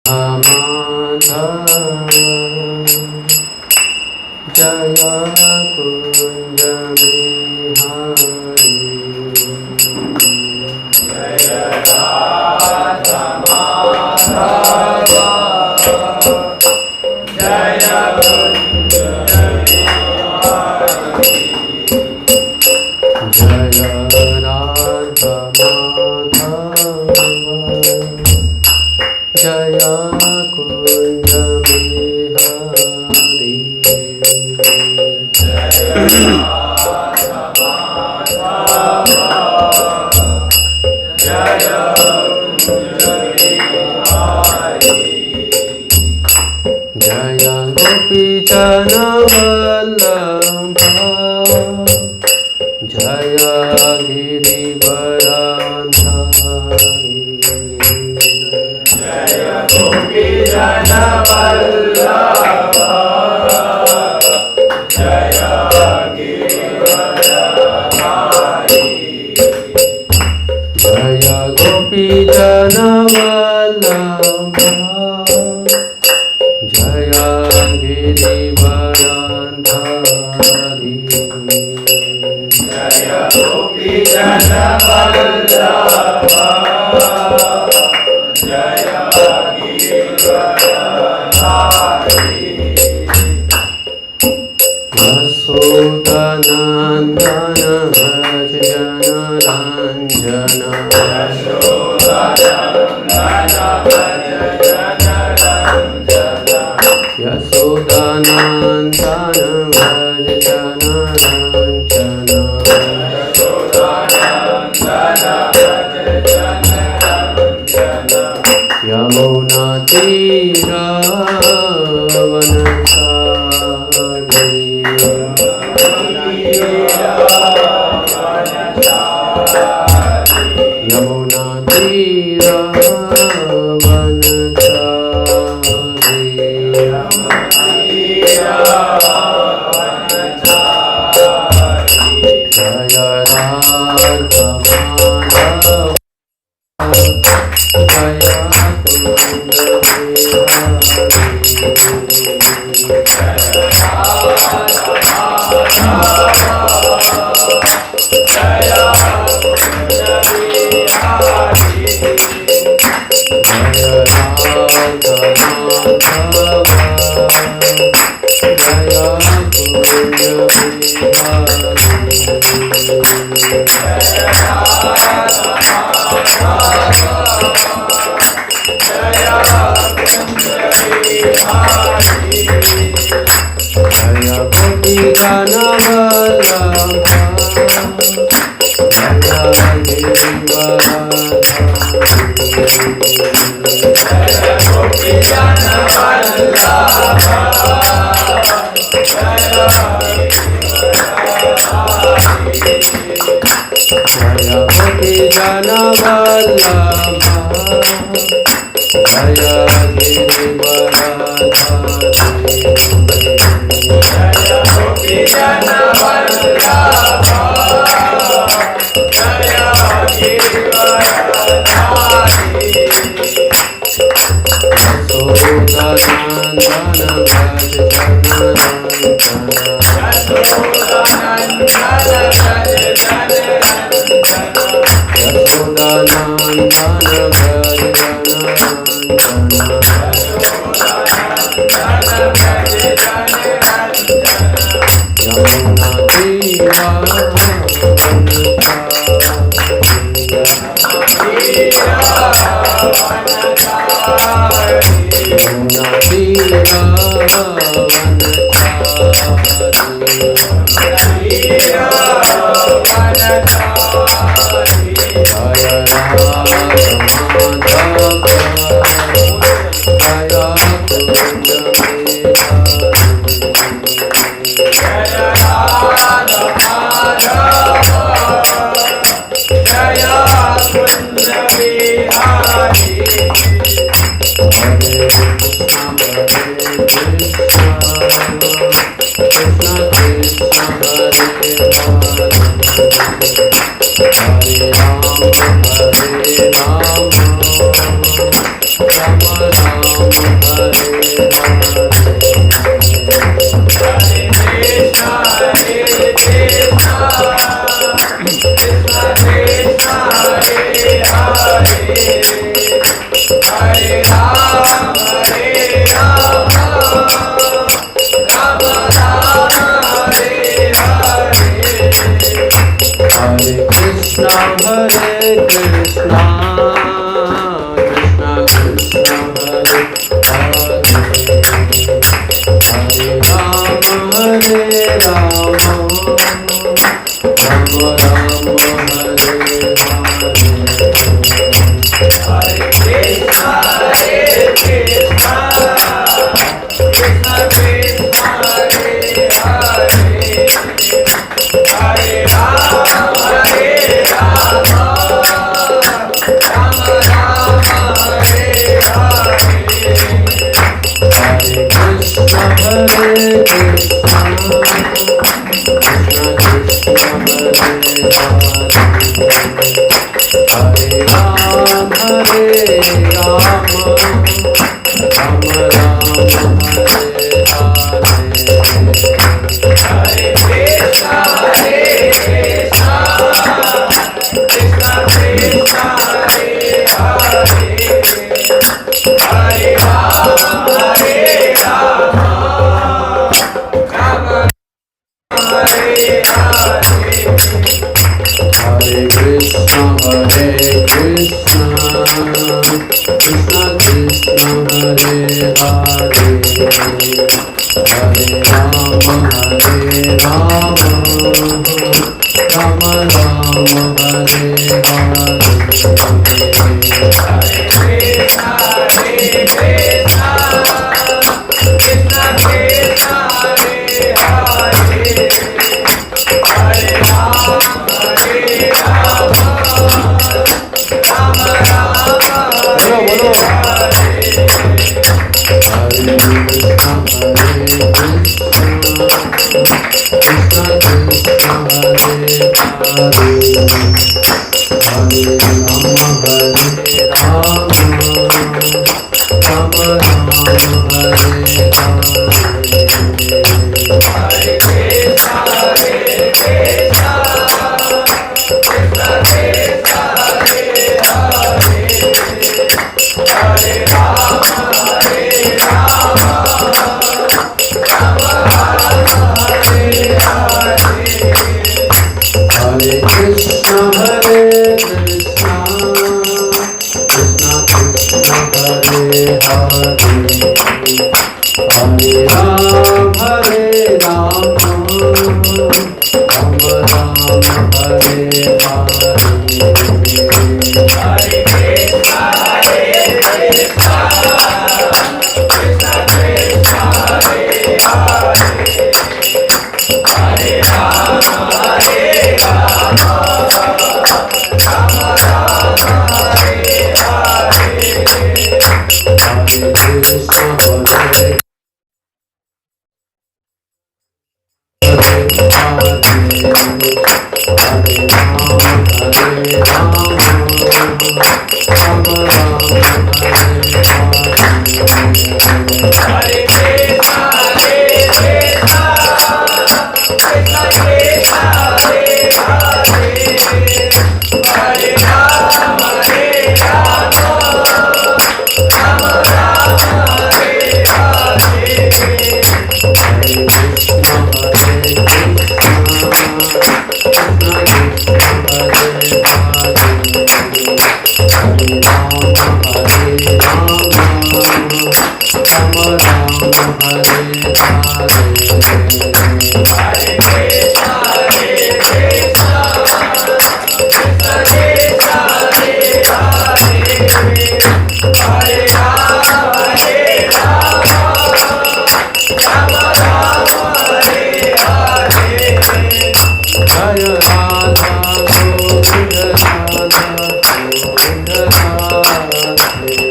माधव जय कुंज बिहारी जय राधा माधव जय कुंज बिहारी जय राधा माधव जय कुंज बिहारी जय राधा माधव जय कुंज बिहारी जय गोपीजन वल्लभ जय गिरिवरधारी जय गोपीजन वल्लभ जय गिरिवरधारी जय गोपीजन वल्लभ जय गिरिवरधारी जय गोपीजन वल्लभ जय गिरिवरधारी यशोदानंदन व्रज जनरंजन यशोदानंदन व्रज जनरंजन यमुना तीरावनचारी यमुना तीरावनचारी जय राधा माधव जय कुंज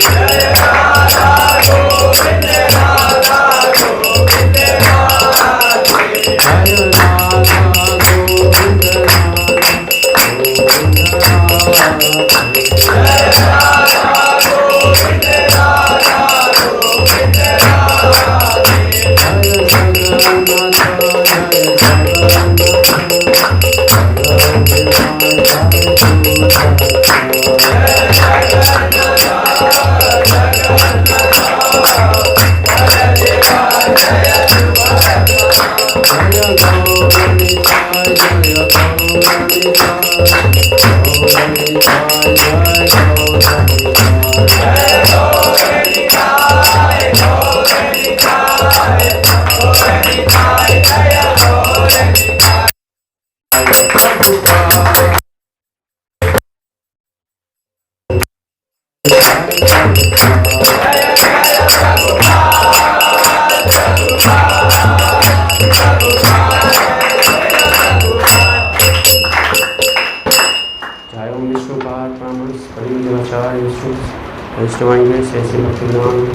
Jaya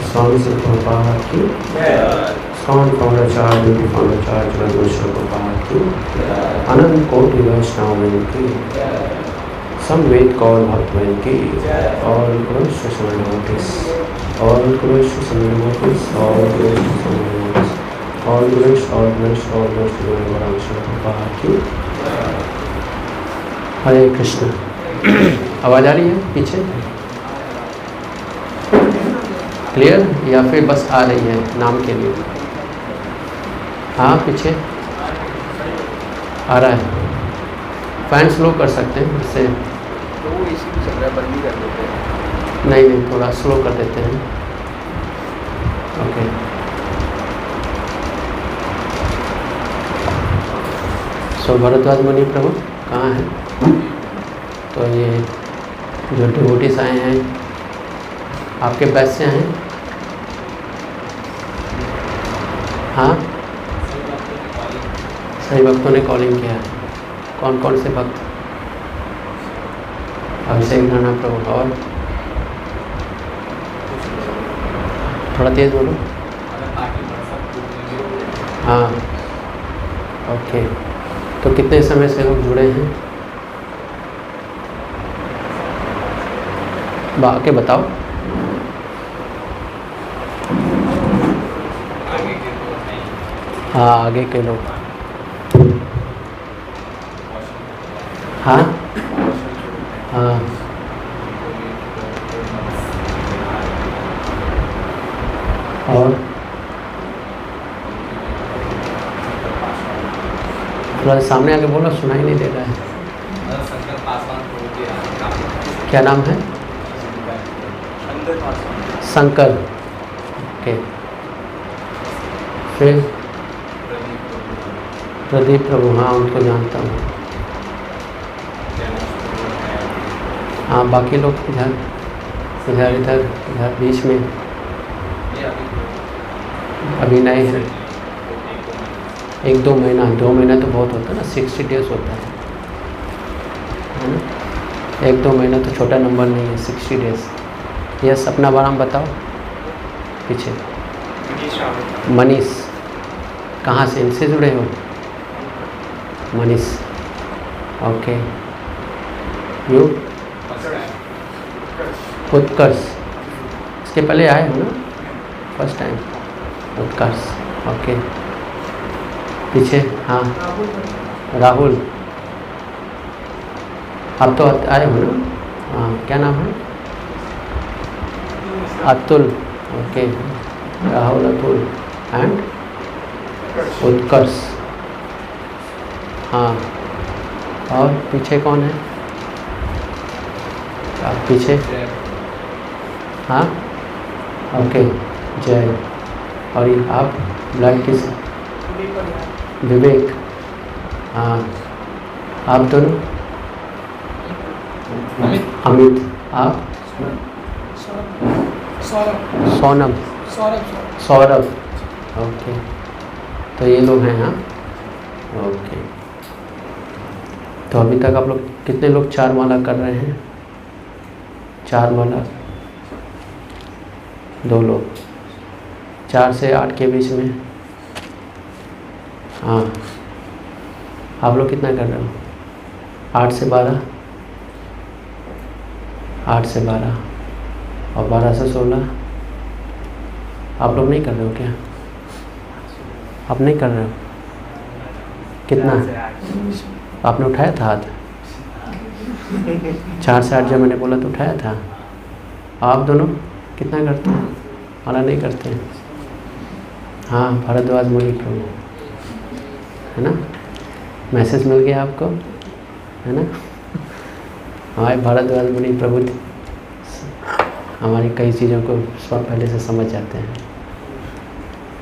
स्वामी से प्रभुपाद की स्वामी फाउंडाचार्य ब्यूटी फाउंडाचार्य जगदगुरु प्रभुपाद की अनंत कोटि वैष्णव की समवेद कौर भक्तवेद की और कुरुष्व समन नोटिस और कुरुष्व समन नोटिस और कुरुष्व समन नोटिस और कुरुष्व और कुरुष्व और कुरुष्व प्रभुपाद की। हरे कृष्ण। आवाज आ रही है पीछे क्लियर या फिर बस आ रही है नाम के लिए? हाँ पीछे आ रहा है। फैन स्लो कर सकते हैं इससे। तो वो इसी भी चल रहा है, बंद ही कर देते हैं। नहीं थोड़ा स्लो कर देते हैं। ओके सो भरद्वाज मुनि प्रभु कहाँ हैं? तो ये जो डिवोटीज आए हैं आपके बैच से हैं? हाँ सही भक्तों ने कॉलिंग किया है। कौन कौन से भक्त? अभिषेक नाना प्रभु और थोड़ा तेज बोलो। हाँ ओके। तो कितने समय से लोग जुड़े हैं? आके बताओ। हाँ आगे के लोग। हाँ हाँ और थोड़ा सामने आके बोलो, सुनाई नहीं दे रहा है। क्या नाम है? शंकर। ओके फिर प्रदीप प्रभु। हाँ उनको जानता हूँ। हाँ बाकी लोग इधर इधर इधर इधर बीच में अभी नए हैं। 1-2 महीना, 2 महीना तो बहुत होता है ना, 60 डेज होता है ना। 1-2 महीना तो छोटा नंबर नहीं है, 60 डेज। यस अपना नाम बताओ पीछे। मनीष। कहाँ से? इनसे जुड़े हो? मनीष ओके। यू? उत्कर्ष। इसके पहले आए हो ना? First time. उत्कर्ष ओके। पीछे हाँ राहुल। आप तो आए हो ना? हाँ क्या नाम है? अतुल ओके। राहुल, अतुल एंड उत्कर्ष। हाँ और पीछे कौन है? आप पीछे? हाँ ओके जय। और ये आप ब्लड किस? विवेक। हाँ आप दोनों? अमित। आप? सोनम। सौरभ ओके। तो ये लोग हैं। हाँ ओके। तो अभी तक आप लोग कितने लोग 4 माला कर रहे हैं? 4 माला 2 लोग। 4 से 8 के बीच में। हाँ आप लोग कितना कर रहे हो? 8 से 12। 8 से 12 और 12 से 16। आप लोग नहीं कर रहे हो क्या? आप नहीं कर रहे हो? कितना आपने उठाया था हाथ? 4 से 8 जब मैंने बोला तो उठाया था। आप दोनों कितना करते हैं? माला नहीं करते हैं? हाँ भरद्वाज मुनि प्रभु है ना? मैसेज मिल गया आपको, है ना? हमारे भारद्वाज मुनि प्रभु हमारी कई चीज़ों को पहले से समझ जाते हैं,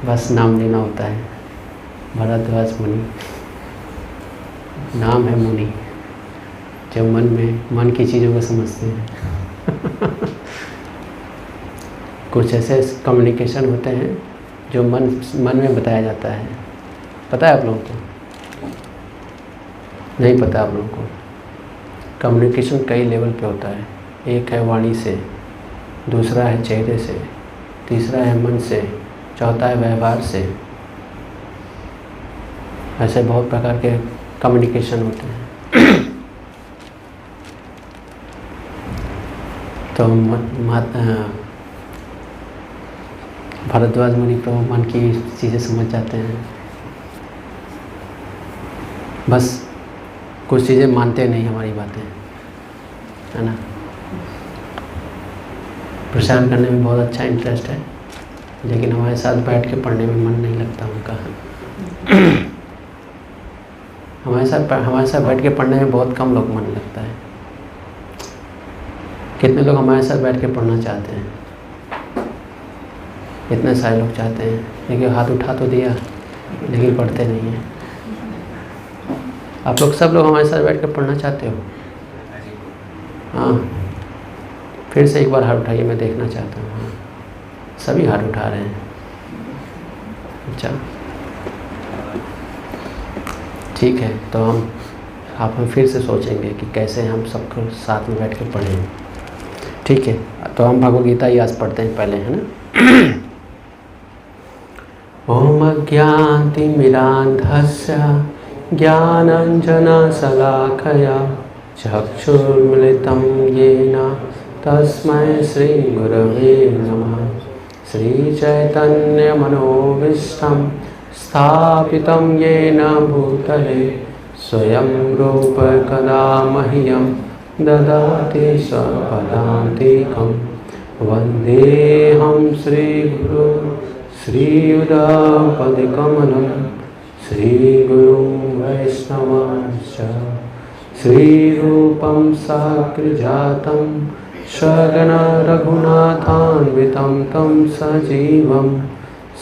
बस नाम लेना होता है। भारद्वाज मुनि नाम है मुनि, जो मन की चीज़ों को समझते हैं। कुछ ऐसे कम्युनिकेशन होते हैं जो मन में बताया जाता है। पता है आप लोगों को? नहीं पता आप लोगों को? कम्युनिकेशन कई लेवल पे होता है। एक है वाणी से, दूसरा है चेहरे से, तीसरा है मन से, चौथा है व्यवहार से। ऐसे बहुत प्रकार के कम्युनिकेशन होते हैं। तो भारद्वाज मुनि प्रभु मन की चीज़ें समझ जाते हैं, बस कुछ चीज़ें मानते नहीं हमारी बातें, है ना? प्रचार करने में बहुत अच्छा इंटरेस्ट है, लेकिन हमारे साथ बैठ के पढ़ने में मन नहीं लगता उनका। हमारे साथ बैठ के पढ़ने में बहुत कम लोग मन लगता है। कितने लोग हमारे साथ बैठ के पढ़ना चाहते हैं? इतने सारे लोग चाहते हैं, लेकिन हाथ उठा तो दिया, लेकिन पढ़ते नहीं हैं। आप लोग सब लोग हमारे साथ बैठ कर पढ़ना चाहते हो? हाँ, फिर से एक बार हाथ उठाइए, मैं देखना चाहता हूँ। हाँ, सभी हाथ उठा रहे हैं। अच्छा, ठीक है, तो हम फिर से सोचेंगे कि कैसे हम सबको साथ में बैठ कर पढ़ें। ठीक है, तो हम भगवद गीता ही आज पढ़ते हैं पहले, है ना? ओम अज्ञानतिमिरान्धस्य ज्ञानाञ्जनशलाकया चक्षुर्मिलितं येन तस्मै श्रीगुरवे नमः। श्रीचैतन्यमनोभीष्टं स्थापितं येन भूतले स्वयं रूप कदा मह्यं ददाति स्वपदान्तिकं। वन्देऽहं श्रीगुरु श्रीयुतापदकमलं श्रीगुरुं वैष्णवांश्च श्रीरूपं साग्रजातं सगण रघुनाथान्वितं तं सजीवं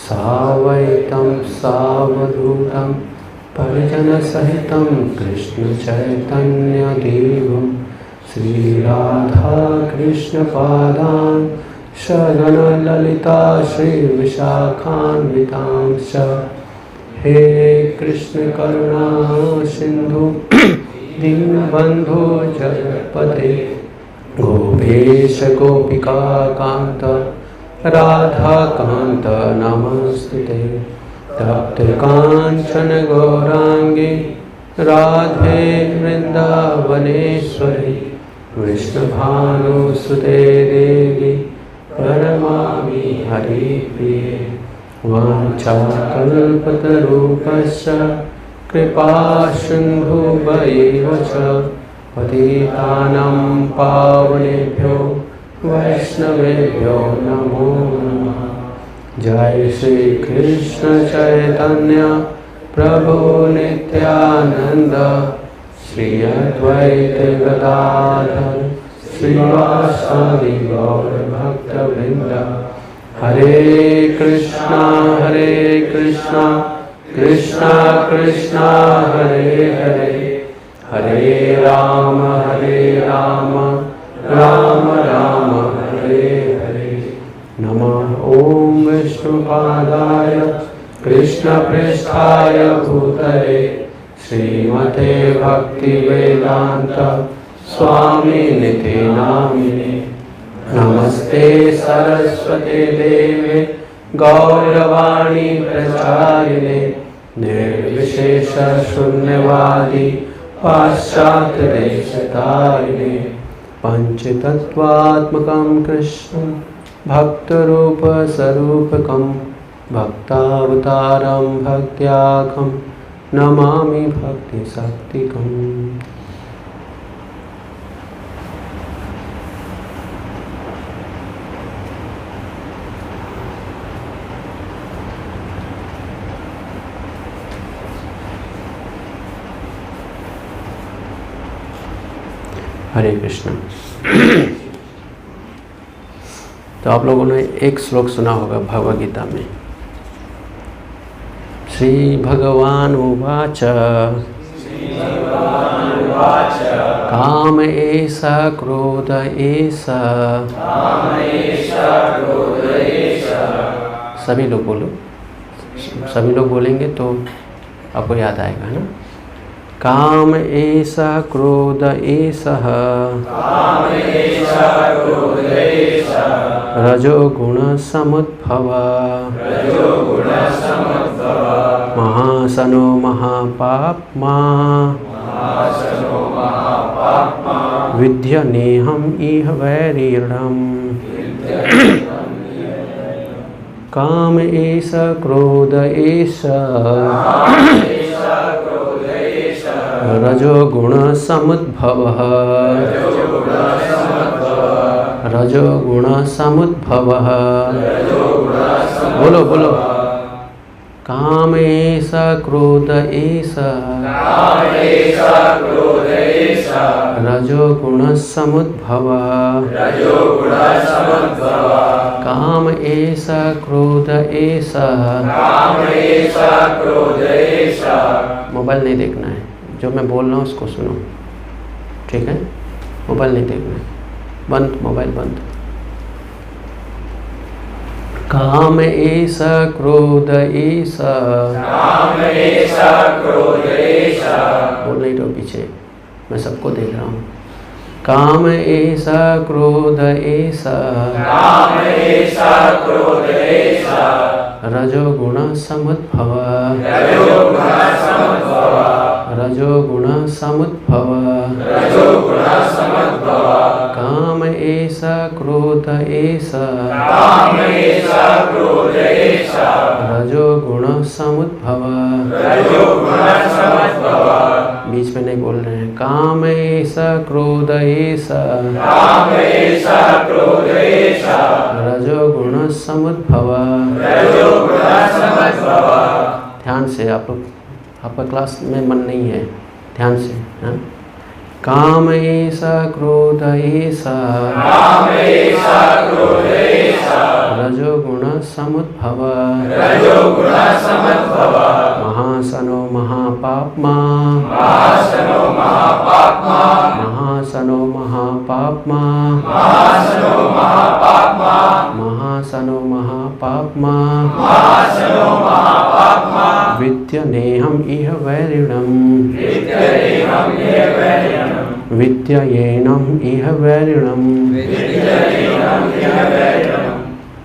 सावैतं सावधूतं परिजनसहितं कृष्णचैतन्यदेवं श्रीराधाकृष्णपादान् सगण ललिता श्रीविशाखान्वितांश्च। हे कृष्ण करुणा सिंधु दीनबंधु जगत्पते गोपेश गोपिका कांत राधा कांत नमस्ते। तप्त कांचन गौरांगी राधे वृंदावनेश्वरी कृष्णभानुसुते देवी प्रणमामि हरिप्रिये। वाञ्छाकल्पतरुभ्यश्च कृपासिन्धुभ्यैव च पतितानां पावनेभ्यो वैष्णवेभ्यो नमो नमः। जय श्री कृष्ण चैतन्य प्रभु नित्यानंद श्री अद्वैत गदाधर श्रीवासादि गौर भक्तवृंद। हरे कृष्णा कृष्णा कृष्णा हरे हरे, हरे राम राम राम हरे हरे। नमः ओम विष्णुपादाय कृष्णपृष्ठाय भूतले श्रीमते भक्तिवेदांत स्वामिनिति नामिने। नमस्ते सरस्वती देवे गौरवाणी प्रचारिणे निर्विशेष शून्यवादी पाश्चात्य देशतारिणे। पंचतत्वात्मकं कृष्णं भक्तरूप स्वरूपकं भक्तावतारं भक्त्यागं नमामि भक्तिशक्तिकम्। हरे कृष्ण। तो आप लोगों ने एक श्लोक सुना होगा भगवद गीता में। श्री भगवान उवाच काम ऐसा क्रोध ऐसा। सभी लोग बोलो, सभी लोग बोलेंगे तो आपको याद आएगा ना। काम ऐसा क्रोध ऐसा रजोगुण समुद्भव महासनो महापाप्मा विद्यनेहम् इह वैरिणम्। काम ऐसा क्रोध ऐसा रजोगुण समुद्भवः रजोगुण समुद्भवः। बोलो बोलो। काम ऐसा क्रोध ऐसा रजोगुण समुद्भवः काम ऐसा क्रोध ऐसा। मोबाइल नहीं देखना है, जो मैं बोल रहा हूँ उसको सुनो, ठीक है? मोबाइल नहीं देखना है, बंद, मोबाइल बंद। काम ऐसा क्रोध ऐसा। बोल नहीं रहो पीछे, मैं सबको देख रहा हूँ। काम ऐसा क्रोध ऐसा रजोगुण समुद्भव रजोगुण समुद्भव काम ऐसा क्रोध ऐसा रजोगुण समुद्भव। बीच में नहीं बोल रहे हैं। काम ऐसा क्रोध ऐसा रजोगुण समुद्भव। ध्यान से आप लोग, आपका क्लास में मन नहीं है, ध्यान से। हाँ? काम ऐसा क्रोध ऐसा रजोगुण समुद्भव महासनो महापाप्मा महासनो महापाप्मा महासनो महापाप्मा विद्यनेहम् इह वैरिणम् विद्ययेनम् इह वैरिणम्।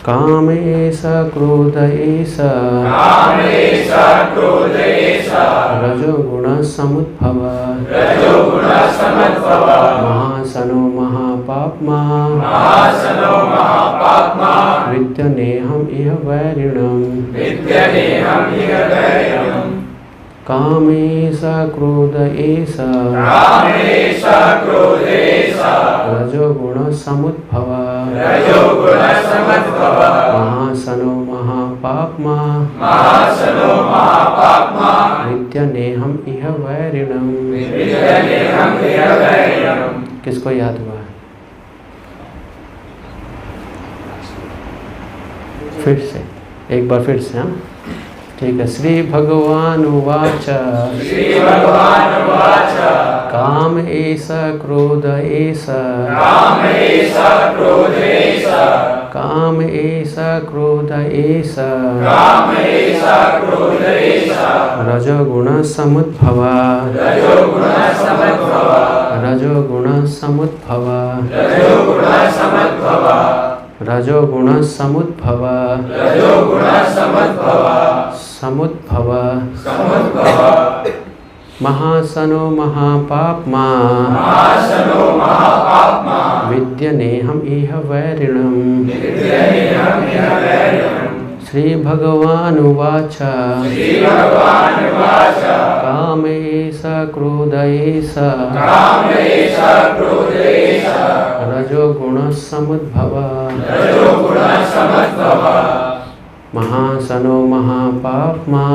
काम ऐसा क्रोध ऐसा रजोगुण समुद्भव महासनो महापाप्मा विद्यनेहम् इह वैरिणम्। काम ऐसा क्रोध ऐसा रजोगुण समुद्भव महासनो महापाप्मा विद्यनेहम् इह वैरिणम्। किसको याद हुआ? फिर से एक बार फिर से। हाँ ठीक है। श्री भगवान उवाच काम ऐसा क्रोध ऐसा काम ऐसा क्रोध ऐसा रजोगुण समुद्भव रजोगुण समुद्भव रजोगुण समुद्भव समुद्भव महासनो महापाप्मा विद्यनेहम् इह वैरिणम्। श्री भगवान उवाच काम ऐसा क्रोध ऐसा रजोगुण समुद्भव महासनो महापाप्मा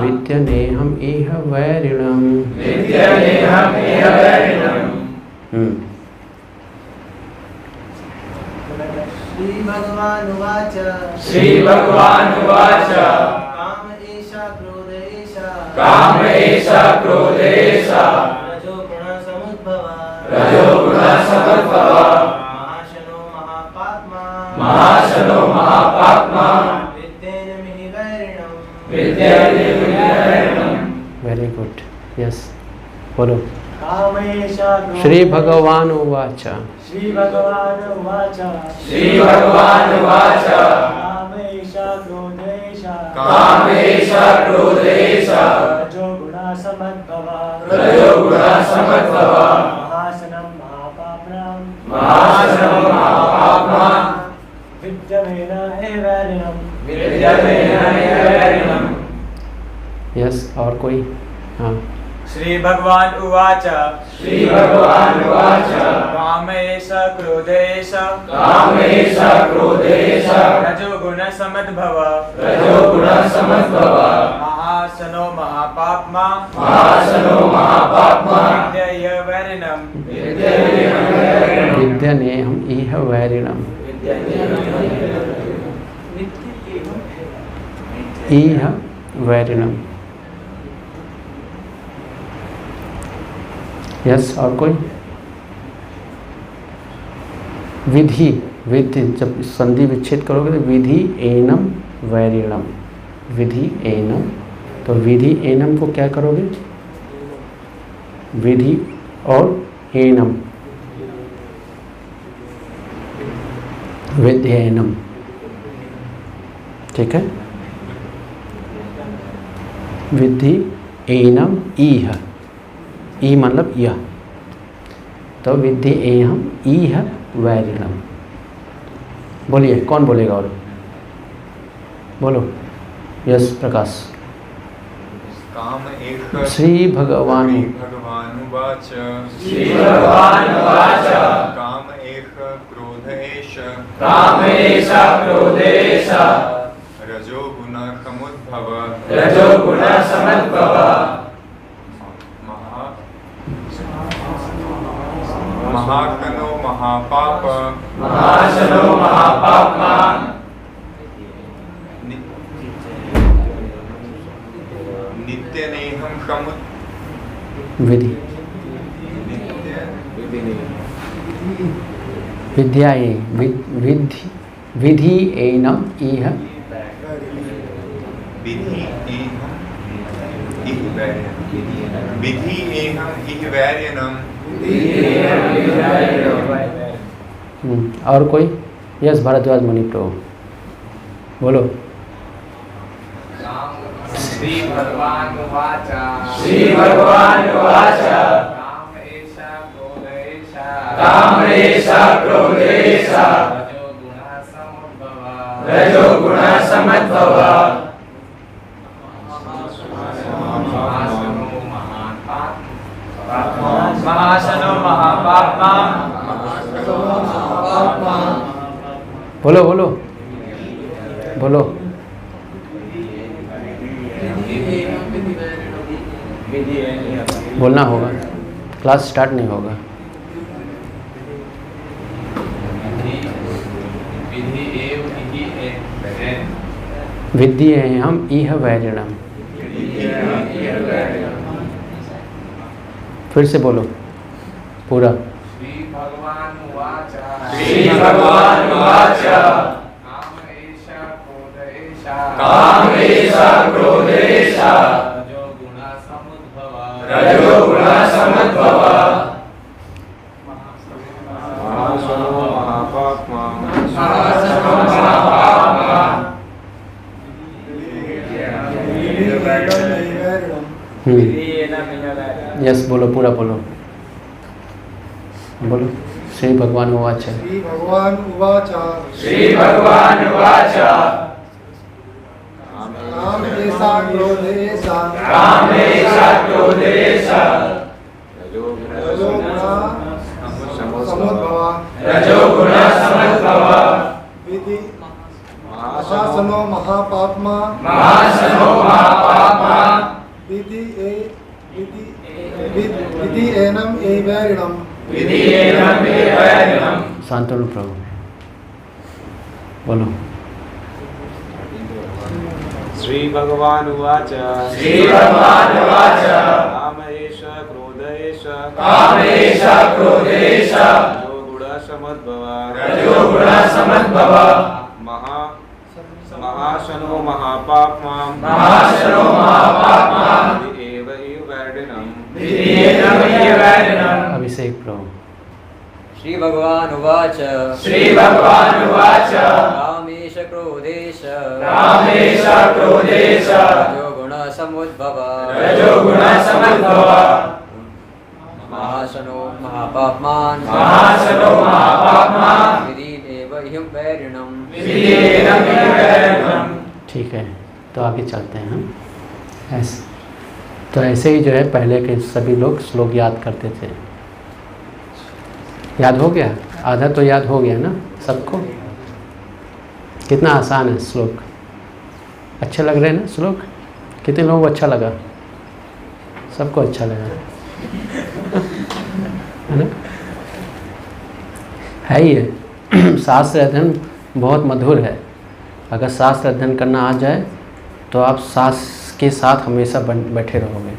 विद्यनेहम् इह वैरिणम्। श्रीभगवानुवाच काम एषा क्रोध एषा रजोगुणसमुद्भवा महाशनो महापाप्मा विद्येनमिह वेरी गुड, यस बोलो। श्री भगवान उवाच श्री भगवान उवाच कामेशा क्रोधेशा रजोगुणसमुद्भवा महाशनं महापाप्मा विद्यमेन यस और कोई? हाँ। श्री भगवान उवाच कामेश क्रोधेश रजोगुणसमुद्भव महाशनो महापाप्मा विद्यनेहम् इह वैरिणम्। इह वैरिणम्। यस और कोई? विधि जब संधि विच्छेद करोगे तो विधि एनम वैरिणम। विधि एनम, तो विधि एनम को क्या करोगे? विधि और एनम, विध्येनम, ठीक है। विधि एनम इह, ई मतलब यह, तो विद्धि एहम इह वैरिणम। बोलिए, कौन बोलेगा? और बोलो। यस प्रकाश। काम एक श्री भगवान भगवानुवाच काम एक क्रोध एष रजोगुणसमुद्भव महाशनो महापाप्मा नित्यनेहं विधि विद्या विधि एनम इह विधि एहं इह वैरिणम्। और कोई? यस भारद्वाज मुनि प्रभु बोलो। श्री भगवान उवाच कामेशा क्रोधेशा रजोगुणसमुद्भव महाशनो महापाप्मा बोलो बोलो बोलो। बोलना होगा, क्लास स्टार्ट नहीं होगा। विद्धि हम इह वैरिणम। फिर से बोलो पूरा। श्री भगवान उवाच कामेशा क्रोधेशा रजोगुणसमुद्भव महाशनो महापाप्मा यस बोलो, पूरा बोलो बोलो। श्री भगवान उवाच कामेशा क्रोधेशा रजोगुणसमुद्भव इति महाशनो महापाप्मा महाशनो महापाप्मा विधि एनम एवैरिणम विधियेनम एवैरिणम। शांतनु प्रभु बोलो। श्री भगवान उवाच श्री भगवान उवाच काम एष क्रोध एष कामेश क्रोधेश रजो गुण समुद्भव रजो गुण समुद्भव महाशनो महापाप्मा महाशनो महापाप्मा एव वैरिणम विधियेनम एवैरिणम। अभिषेक प्रभु। श्री भगवान उवाच श्री भगवान उवाच कामेश क्रोधेश कामेश क्रोधेश रजो गुण समुद्भव रजो गुण समुद्भव महाशनो महापाप्मान् महाशनो महापाप्मा विधिरेव ह्यं वैरिणम् विधियेनम एवैरिणम। ठीक है, तो आगे चलते हैं हम। ऐसे तो ऐसे ही जो है पहले के सभी लोग श्लोक याद करते थे। याद हो गया? आधा तो याद हो गया ना सबको? कितना आसान है श्लोक। अच्छे लग रहे हैं ना श्लोक? कितने लोगों को अच्छा लगा? सबको अच्छा लगा है ना? है ही है। शास्त्र अध्ययन बहुत मधुर है। अगर शास्त्र अध्ययन करना आ जाए तो आप शास्त्र के साथ हमेशा बैठे रहोगे।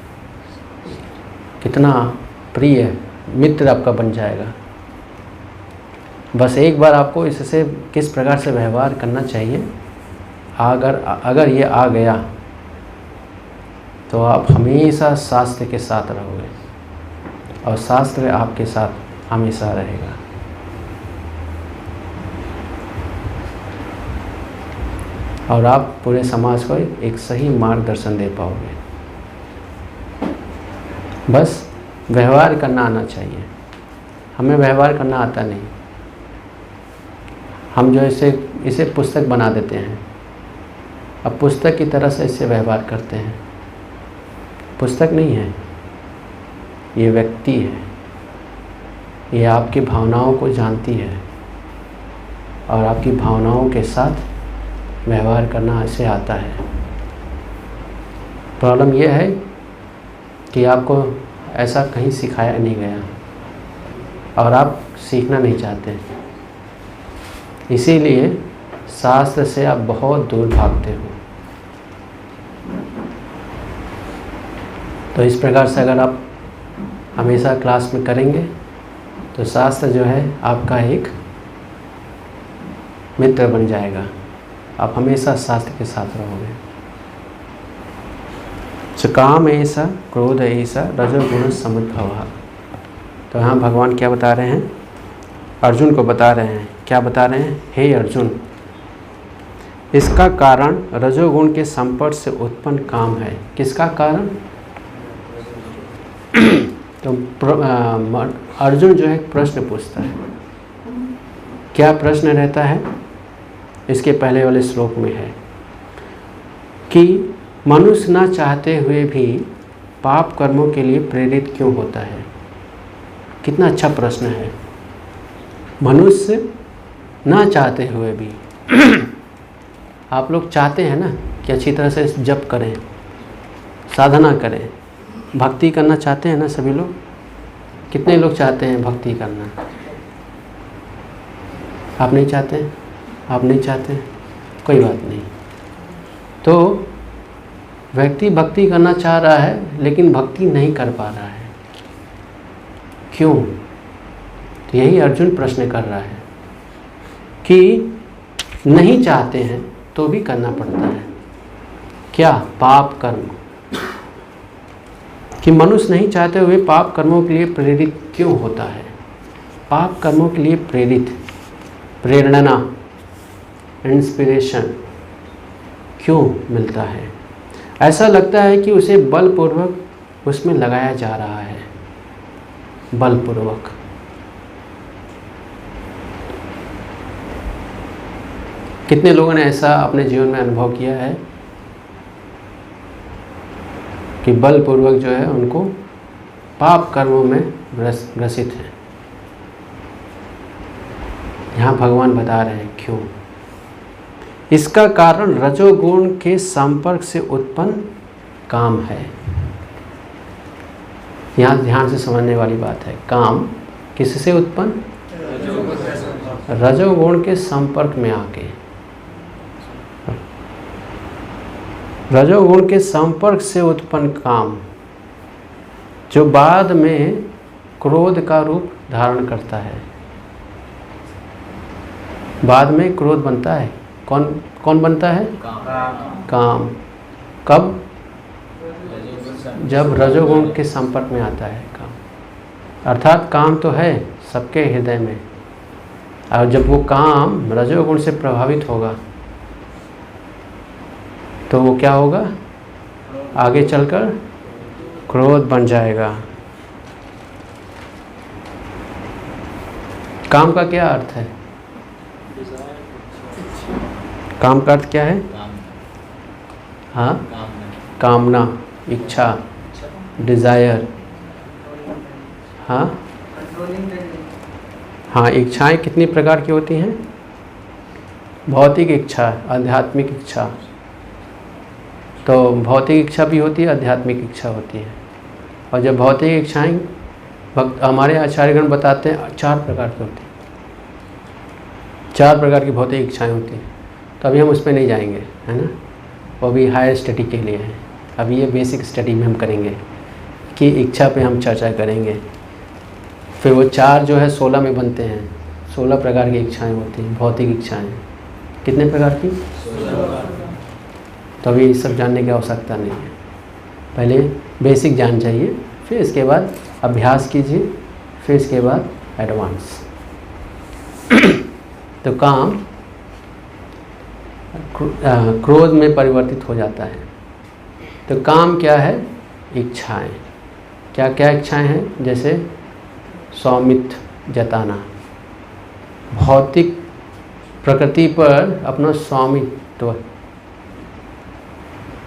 कितना प्रिय मित्र आपका बन जाएगा। बस एक बार आपको इससे किस प्रकार से व्यवहार करना चाहिए, अगर ये आ गया तो आप हमेशा शास्त्र के साथ रहोगे और शास्त्र आपके साथ हमेशा रहेगा। और आप पूरे समाज को एक सही मार्गदर्शन दे पाओगे। बस व्यवहार करना आना चाहिए। हमें व्यवहार करना आता नहीं। हम जो इसे पुस्तक बना देते हैं। अब पुस्तक की तरह से इससे व्यवहार करते हैं। पुस्तक नहीं है, ये व्यक्ति है। ये आपकी भावनाओं को जानती है और आपकी भावनाओं के साथ व्यवहार करना ऐसे आता है। प्रॉब्लम यह है कि आपको ऐसा कहीं सिखाया नहीं गया और आप सीखना नहीं चाहते। इसीलिए शास्त्र से आप बहुत दूर भागते हो। तो इस प्रकार से अगर आप हमेशा क्लास में करेंगे तो शास्त्र जो है आपका एक मित्र बन जाएगा। आप हमेशा शास्त्र के साथ रहोगे। काम ऐसा क्रोध ऐसा रजोगुण समुद्भव। तो यहाँ भगवान क्या बता रहे हैं? अर्जुन को बता रहे हैं। क्या बता रहे हैं? हे अर्जुन, इसका कारण रजोगुण के संपर्क से उत्पन्न काम है। किसका कारण? तो अर्जुन जो है प्रश्न पूछता है। क्या प्रश्न रहता है? इसके पहले वाले श्लोक में है कि मनुष्य न चाहते हुए भी पाप कर्मों के लिए प्रेरित क्यों होता है। कितना अच्छा प्रश्न है। मनुष्य ना चाहते हुए भी आप लोग चाहते हैं ना कि अच्छी तरह से जप करें, साधना करें, भक्ति करना चाहते हैं ना सभी लोग? कितने लोग चाहते हैं भक्ति करना? आप नहीं चाहते? आप नहीं चाहते? कोई बात नहीं। तो व्यक्ति भक्ति करना चाह रहा है लेकिन भक्ति नहीं कर पा रहा है। क्यों? तो यही अर्जुन प्रश्न कर रहा है कि नहीं चाहते हैं तो भी करना पड़ता है। क्या? पाप कर्म। कि मनुष्य नहीं चाहते हुए पाप कर्मों के लिए प्रेरित क्यों होता है? पाप कर्मों के लिए प्रेरित, प्रेरणा, इंस्पिरेशन क्यों मिलता है? ऐसा लगता है कि उसे बलपूर्वक उसमें लगाया जा रहा है। बलपूर्वक। कितने लोगों ने ऐसा अपने जीवन में अनुभव किया है कि बलपूर्वक जो है उनको पाप कर्मों में ग्रसित है। यहाँ भगवान बता रहे हैं क्यों। इसका कारण रजोगुण के संपर्क से उत्पन्न काम है। यहाँ ध्यान से समझने वाली बात है। काम किससे उत्पन्न? रजोगुण के संपर्क में आके। रजोगुण के संपर्क से उत्पन्न काम जो बाद में क्रोध का रूप धारण करता है। बाद में क्रोध बनता है। कौन कौन बनता है? काम। कब? जब रजोगुण के संपर्क में आता है काम। अर्थात काम तो है सबके हृदय में, और जब वो काम रजोगुण से प्रभावित होगा तो वो क्या होगा? आगे चलकर क्रोध बन जाएगा। काम का क्या अर्थ है? काम का अर्थ क्या है? हाँ, कामना, इच्छा, डिज़ायर। हाँ हाँ, इच्छाएं कितनी प्रकार की होती हैं? भौतिक इच्छा, आध्यात्मिक इच्छा। तो भौतिक इच्छा भी होती है, आध्यात्मिक इच्छा होती है। और जब भौतिक इच्छाएं हमारे आचार्यगण बताते हैं 4 प्रकार की होती हैं। 4 प्रकार की भौतिक इच्छाएं होती हैं। तो अभी हम उस पर नहीं जाएंगे, है ना, वो भी हायर स्टडी के लिए है। अभी ये बेसिक स्टडी में हम करेंगे कि इच्छा पे हम चर्चा करेंगे। फिर वो 4 जो है 16 में बनते हैं। 16 प्रकार की इच्छाएं होती हैं, भौतिक इच्छाएं। कितने प्रकार की? 16। तो अभी सब जानने की आवश्यकता नहीं है। पहले बेसिक जान चाहिए, फिर इसके बाद अभ्यास कीजिए, फिर इसके बाद एडवांस। तो काम क्रोध में परिवर्तित हो जाता है। तो काम क्या है? इच्छाएं। क्या क्या इच्छाएं हैं? जैसे स्वामित्व जताना, भौतिक प्रकृति पर अपना स्वामित्व,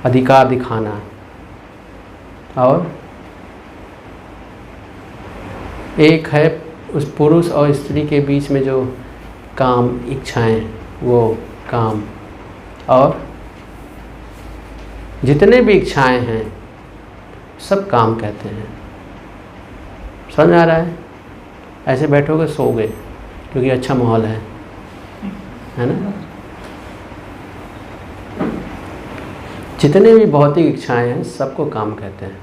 अधिकार दिखाना, और एक है उस पुरुष और स्त्री के बीच में जो काम इच्छाएं, वो काम। और जितने भी इच्छाएं हैं सब काम कहते हैं। समझ आ रहा है? ऐसे बैठोगे सोओगे क्योंकि अच्छा माहौल है ना। जितने भी भौतिक इच्छाएं हैं सबको काम कहते हैं।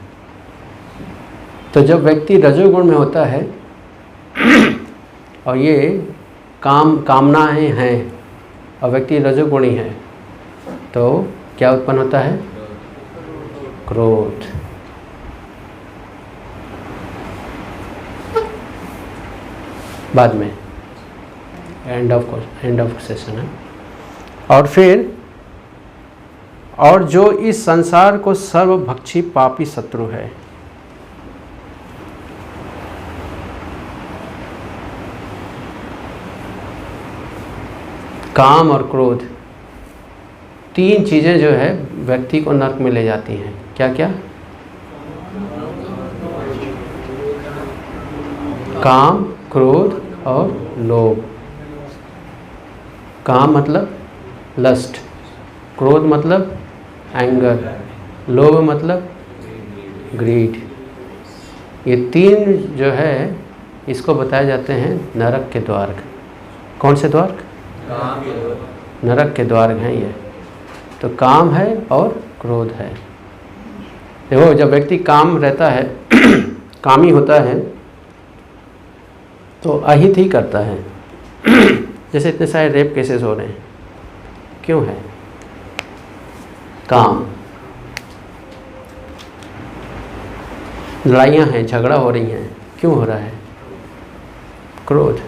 तो जब व्यक्ति रजोगुण में होता है और ये कामनाएं हैं और व्यक्ति रजोगुणी है, तो क्या उत्पन्न होता है? क्रोध। बाद में एंड ऑफ सेशन है। और फिर और जो इस संसार को सर्वभक्षी पापी शत्रु है। काम और क्रोध 3 चीज़ें जो है व्यक्ति को नरक में ले जाती हैं। क्या क्या? काम, क्रोध और लोभ। काम मतलब लस्ट, क्रोध मतलब एंगर, लोभ मतलब ग्रीड। ये 3 जो है इसको बताए जाते हैं नरक के द्वार। कौन से द्वार? नरक के द्वार हैं ये। तो काम है और क्रोध है। देखो, जब व्यक्ति काम रहता है कामी होता है तो अहित ही करता है। जैसे इतने सारे रेप केसेस हो रहे हैं, क्यों है? काम। लड़ाइयाँ हैं, झगड़ा हो रही हैं, क्यों हो रहा है? क्रोध।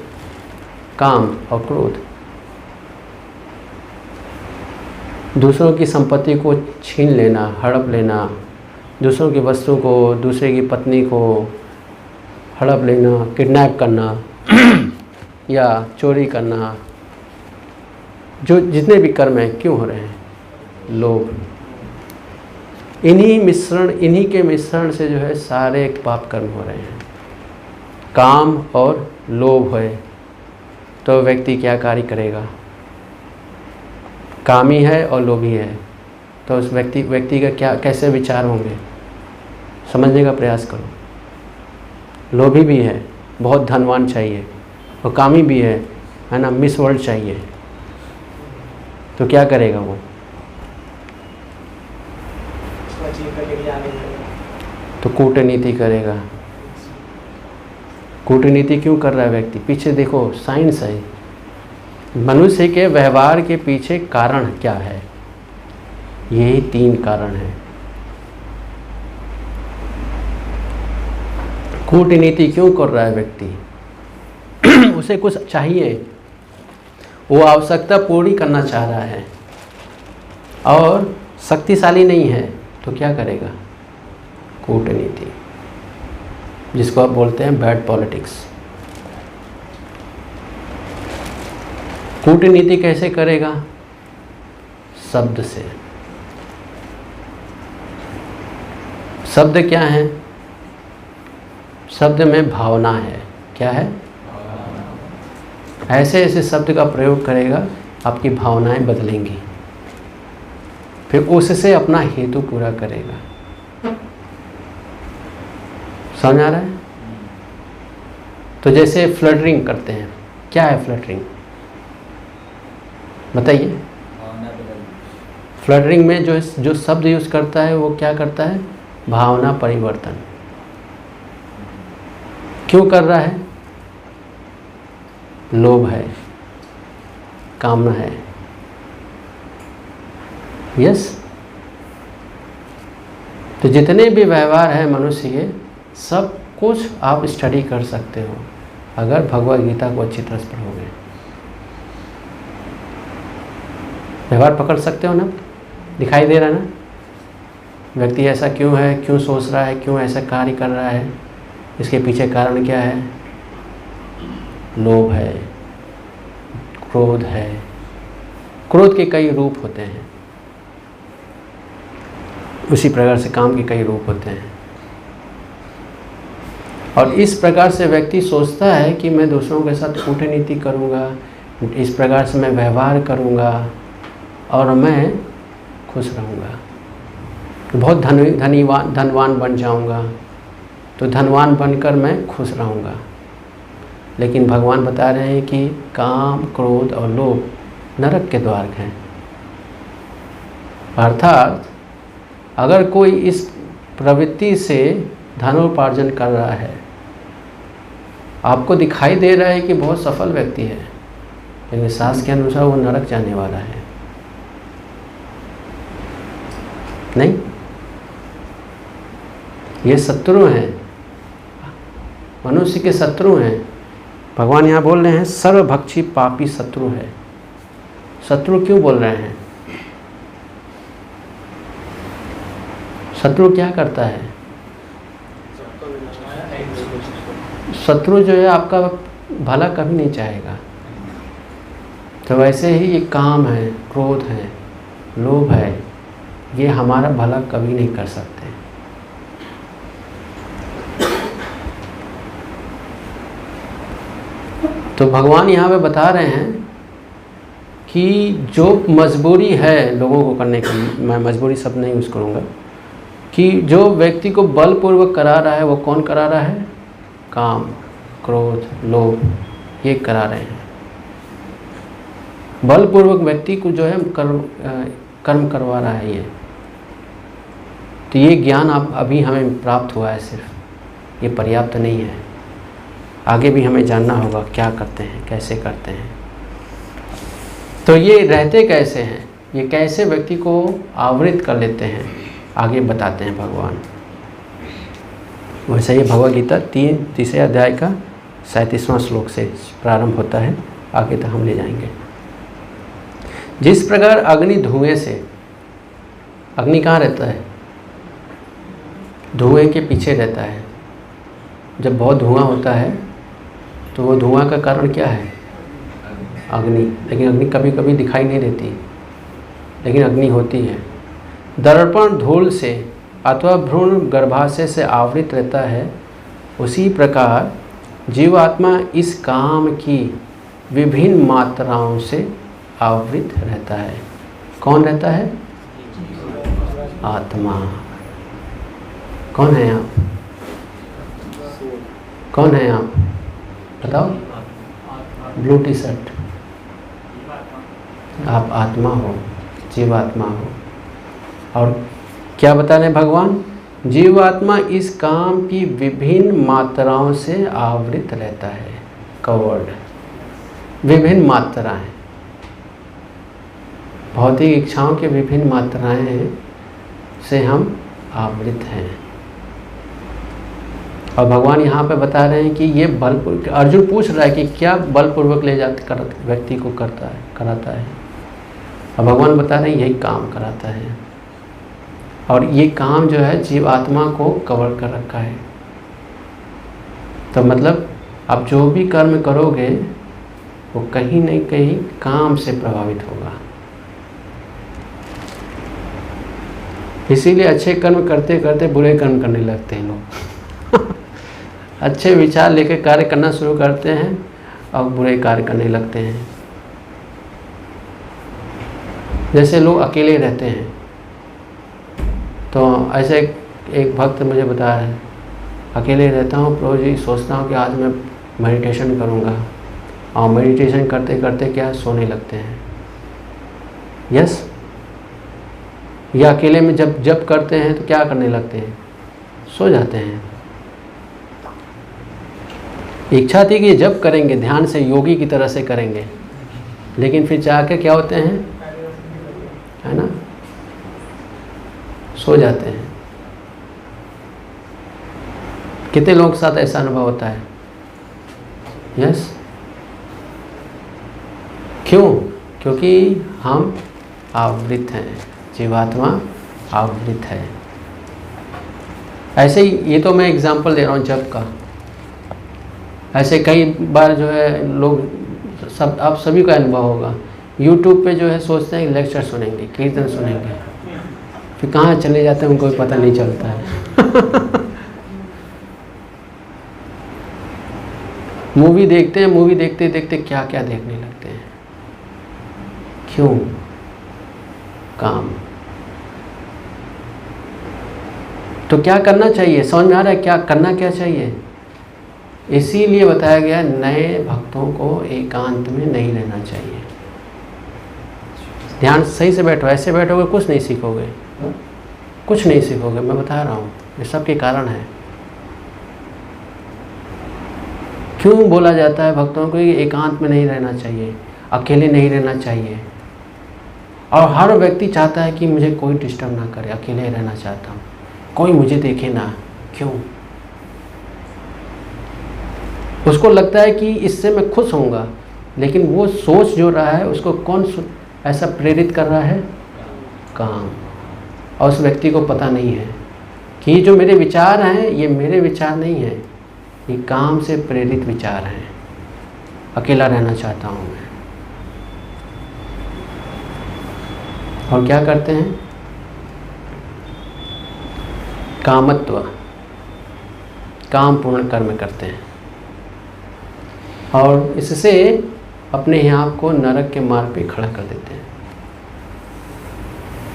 काम और क्रोध। दूसरों की संपत्ति को छीन लेना, हड़प लेना, दूसरों की वस्तु को, दूसरे की पत्नी को हड़प लेना, किडनैप करना या चोरी करना, जो जितने भी कर्म हैं, क्यों हो रहे हैं? लोभ। इन्हीं के मिश्रण से जो है सारे पाप कर्म हो रहे हैं। काम और लोभ है तो व्यक्ति क्या कार्य करेगा? कामी है और लोभी है, तो उस व्यक्ति का क्या कैसे विचार होंगे, समझने का प्रयास करो। लोभी भी है, बहुत धनवान चाहिए, और कामी भी है ना, मिस वर्ल्ड चाहिए, तो क्या करेगा वो? तो कूटनीति करेगा। कूटनीति क्यों कर रहा है व्यक्ति? पीछे देखो, साइंस है। मनुष्य के व्यवहार के पीछे कारण क्या है? यही 3 कारण है। कूटनीति क्यों कर रहा है व्यक्ति? उसे कुछ चाहिए, वो आवश्यकता पूरी करना चाह रहा है और शक्तिशाली नहीं है, तो क्या करेगा? कूटनीति, जिसको आप बोलते हैं बैड पॉलिटिक्स। कूटनीति कैसे करेगा? शब्द से। शब्द क्या है? शब्द में भावना है। क्या है? ऐसे ऐसे शब्द का प्रयोग करेगा, आपकी भावनाएं बदलेंगी, फिर उससे अपना हेतु पूरा करेगा। समझ आ रहा है? तो जैसे फ्लटरिंग करते हैं, क्या है फ्लटरिंग? बताइए। फ्लटरिंग में जो शब्द यूज करता है वो क्या करता है? भावना परिवर्तन। क्यों कर रहा है? लोभ है, कामना है। यस। तो जितने भी व्यवहार है मनुष्य के, सब कुछ आप स्टडी कर सकते हो अगर भगवद गीता को अच्छी तरह से पढ़ोगे। व्यवहार पकड़ सकते हो ना? दिखाई दे रहा है ना? व्यक्ति ऐसा क्यों है, क्यों सोच रहा है, क्यों ऐसा कार्य कर रहा है, इसके पीछे कारण क्या है? लोभ है, क्रोध है। क्रोध के कई रूप होते हैं, उसी प्रकार से काम के कई रूप होते हैं। और इस प्रकार से व्यक्ति सोचता है कि मैं दूसरों के साथ कूटनीति करूँगा, इस प्रकार से मैं व्यवहार करूँगा और मैं खुश रहूँगा, बहुत धनवान बन जाऊँगा, तो धनवान बनकर मैं खुश रहूँगा। लेकिन भगवान बता रहे हैं कि काम, क्रोध और लोभ नरक के द्वार हैं। अर्थात अगर कोई इस प्रवृत्ति से धनोपार्जन कर रहा है, आपको दिखाई दे रहा है कि बहुत सफल व्यक्ति है, लेकिन शास्त्र के अनुसार वो नरक जाने वाला है। नहीं, ये शत्रु हैं, मनुष्य के शत्रु हैं। भगवान यहाँ बोल रहे हैं सर्वभक्षी पापी शत्रु है। शत्रु क्यों बोल रहे हैं? शत्रु क्या करता है? शत्रु जो है आपका भला कभी नहीं चाहेगा। तो वैसे ही ये काम है, क्रोध है, लोभ है, ये हमारा भला कभी नहीं कर सकते। तो भगवान यहाँ पे बता रहे हैं कि जो मजबूरी है लोगों को करने की, मैं मजबूरी शब्द नहीं यूज़ करूँगा, कि जो व्यक्ति को बलपूर्वक करा रहा है वो कौन करा रहा है? काम, क्रोध, लोभ, ये करा रहे हैं। बलपूर्वक व्यक्ति को जो है कर्म करवा रहा है ये। तो ये ज्ञान आप अभी हमें प्राप्त हुआ है, सिर्फ ये पर्याप्त नहीं है। आगे भी हमें जानना होगा क्या करते हैं, कैसे करते हैं। तो ये रहते कैसे हैं, ये कैसे व्यक्ति को आवृत कर लेते हैं, आगे बताते हैं भगवान। वैसे ये भगवद गीता 3 अध्याय का 37वां श्लोक से प्रारंभ होता है, आगे तक हम ले जाएंगे। जिस प्रकार अग्नि धुएं से, अग्नि कहाँ रहता है? धुएं के पीछे रहता है। जब बहुत धुआं होता है तो वो धुआं का कारण क्या है? अग्नि। लेकिन अग्नि कभी कभी दिखाई नहीं देती, लेकिन अग्नि होती है। दर्पण धूल से अथवा भ्रूण गर्भाशय से आवृत रहता है, उसी प्रकार जीवात्मा इस काम की विभिन्न मात्राओं से आवृत रहता है। कौन रहता है? आत्मा। कौन है आप? कौन है आप? बताओ। ब्लू टी शर्ट, आप आत्मा हो, जीवात्मा हो। और क्या बता रहे भगवान? जीवात्मा इस काम की विभिन्न मात्राओं से आवृत रहता है, कवर्ड। विभिन्न मात्राएं, भौतिक इच्छाओं के विभिन्न मात्राएं से हम आवृत हैं। और भगवान यहाँ पे बता रहे हैं कि ये बलपूर्वक, अर्जुन पूछ रहा है कि क्या बलपूर्वक ले जाते व्यक्ति को कराता है। और भगवान बता रहे हैं यही काम कराता है। और ये काम जो है जीव आत्मा को कवर कर रखा है। तो मतलब आप जो भी कर्म करोगे वो कहीं न कहीं काम से प्रभावित होगा। इसीलिए अच्छे कर्म करते करते बुरे कर्म करने लगते हैं लोग। अच्छे विचार लेकर कार्य करना शुरू करते हैं और बुरे कार्य करने लगते हैं। जैसे लोग अकेले रहते हैं, तो ऐसे एक भक्त मुझे बताया है, अकेले रहता हूँ प्रभु जी, सोचता हूँ कि आज मैं मेडिटेशन करूँगा, और मेडिटेशन करते करते क्या सोने लगते हैं। यस, या अकेले में जब करते हैं तो क्या करने लगते हैं? सो जाते हैं। इच्छा थी कि जब करेंगे ध्यान से, योगी की तरह से करेंगे, लेकिन फिर जाके क्या होते हैं, है ना, सो जाते हैं। कितने लोगों के साथ ऐसा अनुभव होता है? यस। क्यों? क्योंकि हम आवृत हैं, जीवात्मा आवृत है। ऐसे ही, ये तो मैं एग्जांपल दे रहा हूँ जप का। ऐसे कई बार जो है लोग सब, आप सभी का अनुभव होगा, यूट्यूब पे जो है सोचते हैं लेक्चर सुनेंगे, कीर्तन सुनेंगे, फिर कहाँ चले जाते हैं उनको भी पता नहीं चलता है। मूवी देखते हैं, मूवी देखते देखते क्या क्या देखने लगते हैं। क्यों? काम। तो क्या करना चाहिए? समझ में आ रहा है क्या करना क्या चाहिए? इसीलिए बताया गया नए भक्तों को एकांत में नहीं रहना चाहिए। ध्यान सही से बैठो, ऐसे बैठोगे कुछ नहीं सीखोगे, कुछ नहीं सीखोगे, मैं बता रहा हूँ, ये सब के कारण है। क्यों बोला जाता है भक्तों को कि एकांत में नहीं रहना चाहिए, अकेले नहीं रहना चाहिए? और हर व्यक्ति चाहता है कि मुझे कोई डिस्टर्ब ना करे, अकेले रहना चाहता हूँ, कोई मुझे देखे ना। क्यों? उसको लगता है कि इससे मैं खुश होऊंगा, लेकिन वो सोच जो रहा है उसको कौन ऐसा प्रेरित कर रहा है? काम। और उस व्यक्ति को पता नहीं है कि जो मेरे विचार हैं ये मेरे विचार नहीं हैं, ये काम से प्रेरित विचार हैं। अकेला रहना चाहता हूँ मैं। और क्या करते हैं? कामत्व, काम पूर्ण कर्म करते हैं, और इससे अपने आप को नरक के मार्ग पे खड़ा कर देते हैं।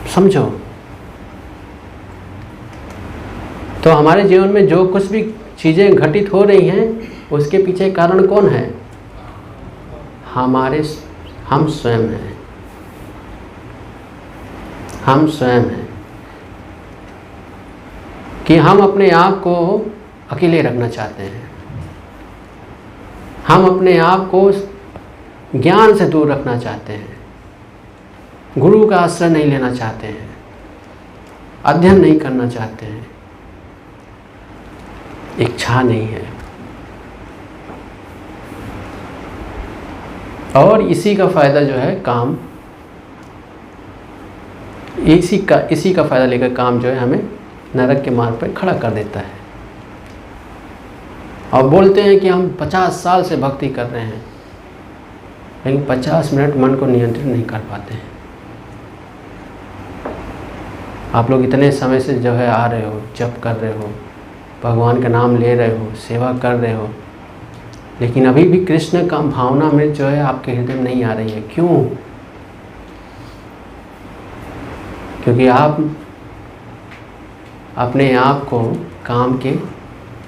समझो, तो हमारे जीवन में जो कुछ भी चीज़ें घटित हो रही हैं उसके पीछे कारण कौन है? हम स्वयं हैं। हम स्वयं हैं कि हम अपने आप को अकेले रखना चाहते हैं। हम अपने आप को ज्ञान से दूर रखना चाहते हैं, गुरु का आश्रय नहीं लेना चाहते हैं, अध्ययन नहीं करना चाहते हैं, इच्छा नहीं है। और इसी का फायदा जो है काम, इसी का फायदा लेकर काम जो है हमें नरक के मार्ग पर खड़ा कर देता है। और बोलते हैं कि हम 50 साल से भक्ति कर रहे हैं, लेकिन 50 मिनट मन को नियंत्रित नहीं कर पाते हैं। आप लोग इतने समय से जो है आ रहे हो, जप कर रहे हो, भगवान का नाम ले रहे हो, सेवा कर रहे हो, लेकिन अभी भी कृष्ण का भावना में जो है आपके हृदय में नहीं आ रही है। क्यों? क्योंकि आप अपने आप को काम के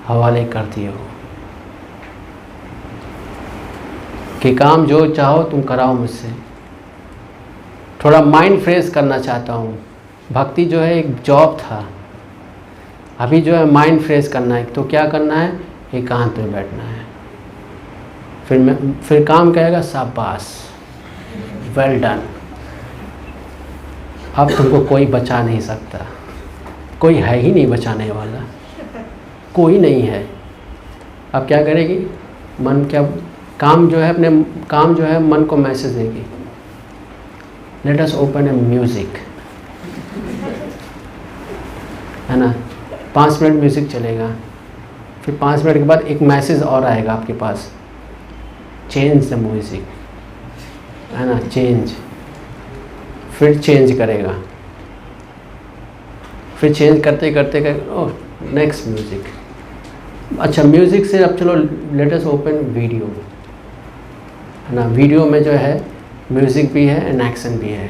हवाले कर दिए हो कि काम जो चाहो तुम कराओ मुझसे। थोड़ा माइंड फ्रेश करना चाहता हूँ। भक्ति जो है एक जॉब था, अभी जो है माइंड फ्रेश करना है। तो क्या करना है? एकांत में बैठना है। फिर काम कहेगा शाबाश, वेल डन, अब तुमको कोई बचा नहीं सकता, कोई है ही नहीं बचाने वाला, कोई नहीं है। अब क्या करेगी? मन क्या काम जो है अपने काम जो है मन को मैसेज देगी, लेट अस ओपन ए म्यूजिक, है ना। 5 मिनट म्यूजिक चलेगा, फिर 5 मिनट के बाद एक मैसेज और आएगा आपके पास, चेंज द म्यूजिक, है ना, चेंज। फिर चेंज करेगा, फिर चेंज करते करते ओह नेक्स्ट म्यूजिक। अच्छा, म्यूजिक से अब चलो लेट अस ओपन वीडियो, है ना। वीडियो में जो है म्यूजिक भी है एंड एक्शन भी है।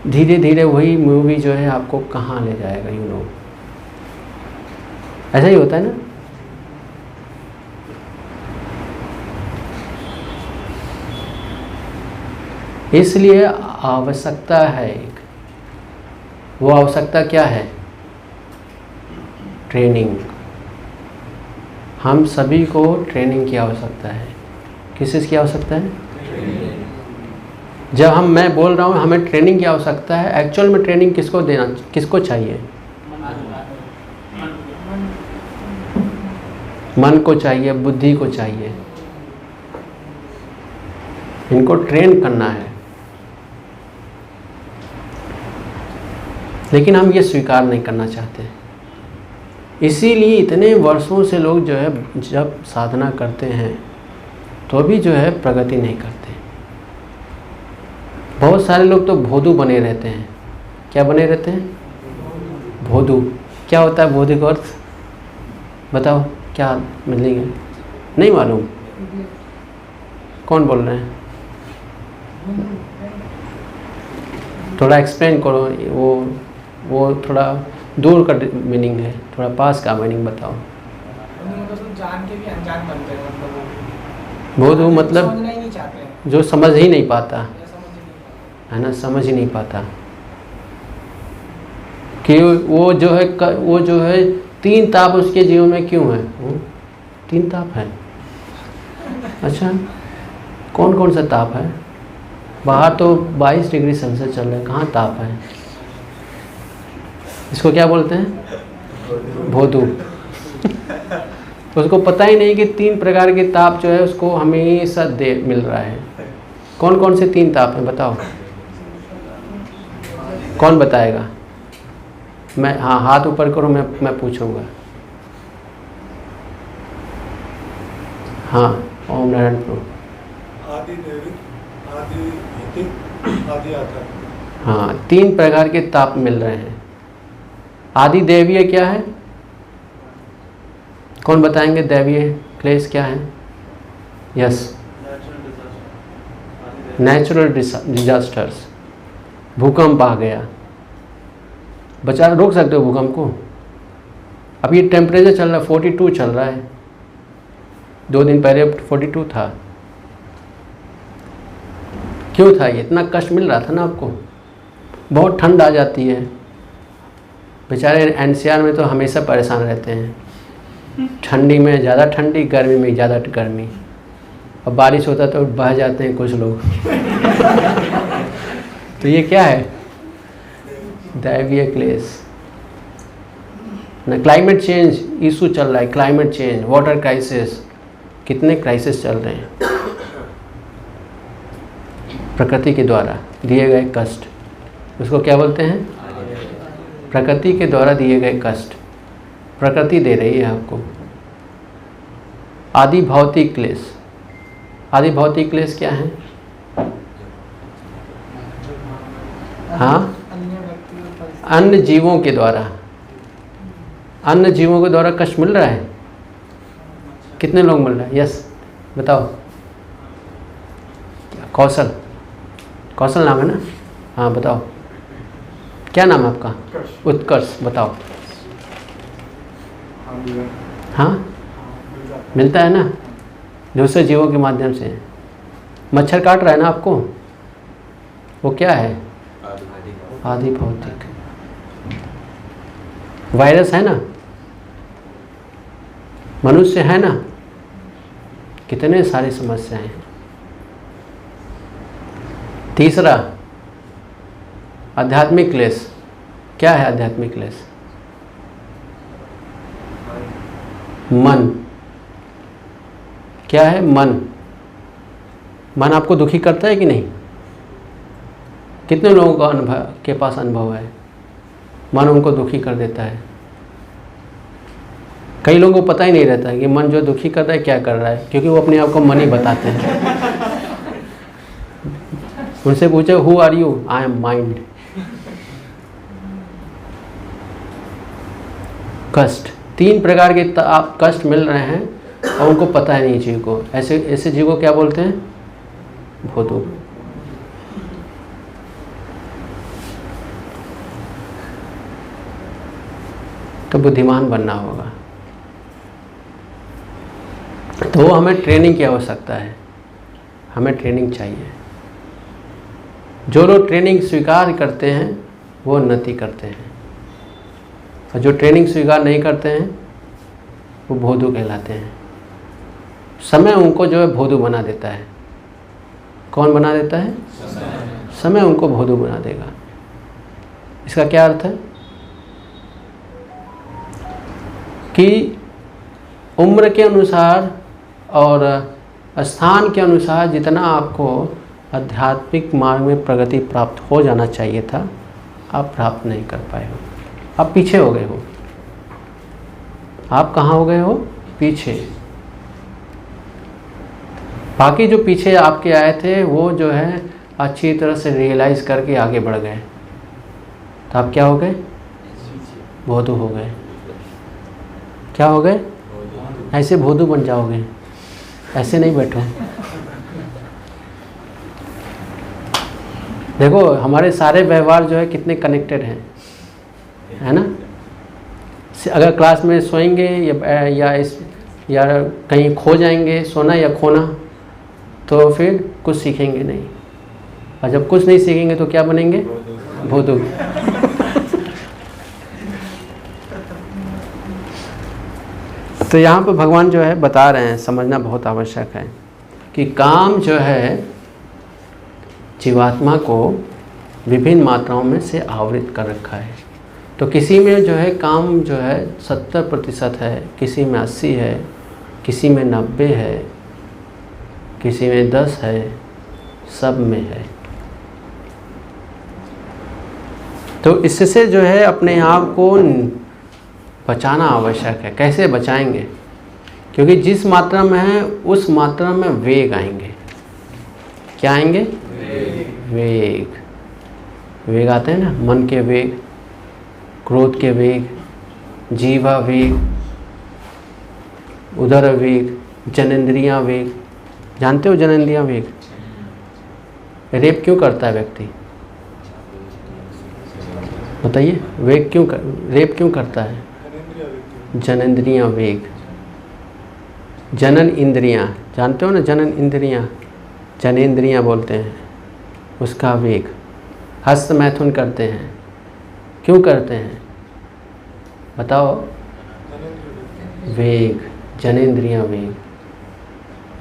धीरे धीरे वही मूवी जो है आपको कहाँ ले जाएगा, यू नो। ऐसा ही होता है ना। इसलिए आवश्यकता है एक, वो आवश्यकता क्या है? ट्रेनिंग। हम सभी को ट्रेनिंग की आवश्यकता है। किस चीज़ की आवश्यकता है? जब मैं बोल रहा हूँ हमें ट्रेनिंग की आवश्यकता है, एक्चुअल में ट्रेनिंग किसको देना, किसको चाहिए? मन को चाहिए, बुद्धि को चाहिए। इनको ट्रेन करना है। लेकिन हम ये स्वीकार नहीं करना चाहते। इसीलिए इतने वर्षों से लोग जो है जब साधना करते हैं तो भी जो है प्रगति नहीं करते। बहुत सारे लोग तो भोदू बने रहते हैं। क्या बने रहते हैं? भोदू। क्या होता है भोदू का अर्थ? बताओ, क्या मिलेंगे? नहीं मालूम? कौन बोल रहे हैं? थोड़ा एक्सप्लेन करो। वो थोड़ा दूर का मीनिंग है, थोड़ा पास का मीनिंग बताओ। जान के भी अनजान बनते हैं, मतलब भोदू मतलब समझना ही नहीं चाहते हैं, जो समझ ही नहीं पाता, या समझ ही नहीं पाते। है ना, समझ ही नहीं पाता कि वो जो है 3 ताप उसके जीवन में क्यों है। 3 ताप है। अच्छा, कौन कौन सा ताप है? बाहर तो 22 डिग्री सेल्सियस चल रहा है, कहाँ ताप है? इसको क्या बोलते हैं? भोदू। उसको पता ही नहीं कि 3 प्रकार के ताप जो है उसको हमेशा मिल रहा है। कौन कौन से 3 ताप हैं बताओ? कौन बताएगा? मैं, हाँ, हाथ ऊपर करो, मैं पूछूंगा। हाँ, ओम नारायण प्रभु। आदि देवी, आदि भौतिक, आदि आध्यात्मिक। हाँ, 3 प्रकार के ताप मिल रहे हैं। आदि दैवीय क्या है? कौन बताएंगे? दैवीय क्लेश क्या है? Yes, natural disasters. भूकंप आ गया, बचा रोक सकते हो भूकंप को? अब ये टेम्परेचर चल रहा है, 42 चल रहा है। 2 दिन पहले 42 था। क्यों था ये? इतना कष्ट मिल रहा था ना आपको। बहुत ठंड आ जाती है, बेचारे एनसीआर में तो हमेशा परेशान रहते हैं। ठंडी में ज़्यादा ठंडी, गर्मी में ज़्यादा गर्मी, और बारिश होता तो बह जाते हैं कुछ लोग। तो ये क्या है? दैवीय क्लेश ना। क्लाइमेट चेंज इशू चल रहा है, क्लाइमेट चेंज, वाटर क्राइसिस, कितने क्राइसिस चल रहे हैं। प्रकृति के द्वारा दिए गए कष्ट, उसको क्या बोलते हैं? प्रकृति के द्वारा दिए गए कष्ट। प्रकृति दे रही है आपको। आदि भौतिक क्लेश। आदि भौतिक क्लेश क्या है? हाँ, अन्य जीवों के द्वारा, अन्य जीवों के द्वारा कष्ट मिल रहा है। कितने लोग मिल रहा है? यस, बताओ। कौशल, कौशल नाम है ना? हाँ बताओ। क्या नाम है आपका? उत्कर्ष। बताओ। हाँ, मिलता है ना दूसरे जीवों के माध्यम से। मच्छर काट रहा है ना आपको, वो क्या है? आदि भौतिक। वायरस है ना, मनुष्य है ना, कितने सारी समस्याएं हैं। तीसरा आध्यात्मिक क्लेश। क्या है आध्यात्मिक क्लेश? मन। क्या है? मन। मन आपको दुखी करता है कि नहीं? कितने लोगों का अनुभव के पास अनुभव है मन उनको दुखी कर देता है? कई लोगों को पता ही नहीं रहता है कि मन जो दुखी कर रहा है क्या कर रहा है, क्योंकि वो अपने आप को मन ही बताते हैं। उनसे पूछे who are you? I am mind. कष्ट, 3 प्रकार के आप कष्ट मिल रहे हैं और उनको पता है नहीं जीव को। ऐसे जीव को क्या बोलते हैं? भोदू। तो बुद्धिमान बनना होगा, तो हमें ट्रेनिंग की आवश्यकता है। हमें ट्रेनिंग चाहिए। जो लोग ट्रेनिंग स्वीकार करते हैं वो उन्नति करते हैं, और जो ट्रेनिंग स्वीकार नहीं करते हैं वो भोदू कहलाते हैं। समय उनको जो है भोदू बना देता है। कौन बना देता है? समय उनको भोदू बना देगा। इसका क्या अर्थ है? कि उम्र के अनुसार और स्थान के अनुसार जितना आपको आध्यात्मिक मार्ग में प्रगति प्राप्त हो जाना चाहिए था, आप प्राप्त नहीं कर पाए हो। आप पीछे हो गए हो। आप कहाँ हो गए हो? पीछे। बाकी जो पीछे आपके आए थे वो जो है अच्छी तरह से रियलाइज़ करके आगे बढ़ गए, तो आप क्या हो गए? भोदू हो गए। क्या हो गए? ऐसे भोदू बन जाओगे, ऐसे नहीं बैठो। देखो हमारे सारे व्यवहार जो है कितने कनेक्टेड हैं, है ना? अगर क्लास में सोएंगे या कहीं खो जाएंगे, सोना या खोना, तो फिर कुछ सीखेंगे नहीं। और जब कुछ नहीं सीखेंगे तो क्या बनेंगे? भोदू। तो यहाँ पर भगवान जो है बता रहे हैं, समझना बहुत आवश्यक है कि काम जो है जीवात्मा को विभिन्न मात्राओं में से आवृत कर रखा है। तो किसी में जो है काम जो है 70% है, किसी में 80 है, किसी में 90 है, किसी में 10 है, सब में है। तो इससे जो है अपने आप को बचाना आवश्यक है। कैसे बचाएंगे? क्योंकि जिस मात्रा में है उस मात्रा में वेग आएंगे। क्या आएंगे? वेग आते हैं ना, मन के वेग, क्रोध के वेग, जीवा वेग, उदर वेग, जनेंद्रियां वेग। जानते हो जनेंद्रियां वेग? रेप क्यों करता है व्यक्ति? बताइए, रेप क्यों करता है? जनेंद्रियां वेग। जनन इंद्रियां, जानते हो ना? जनन इंद्रियां, जनेंद्रियां बोलते हैं, उसका वेग। हस्त मैथुन करते हैं, क्यों करते हैं बताओ? वेग, जनेंद्रियां वेग।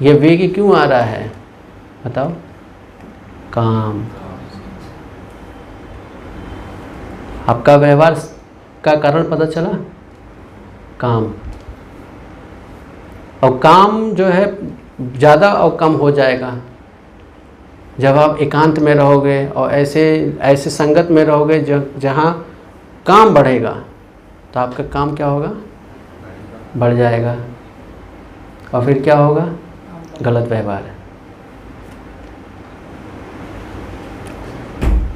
ये वेग क्यों आ रहा है बताओ? काम। आपका व्यवहार का कारण पता चला? काम। और काम जो है ज़्यादा और कम हो जाएगा जब आप एकांत में रहोगे और ऐसे संगत में रहोगे जहाँ काम बढ़ेगा, तो आपका काम क्या होगा? बढ़ जाएगा। और फिर क्या होगा? गलत व्यवहार,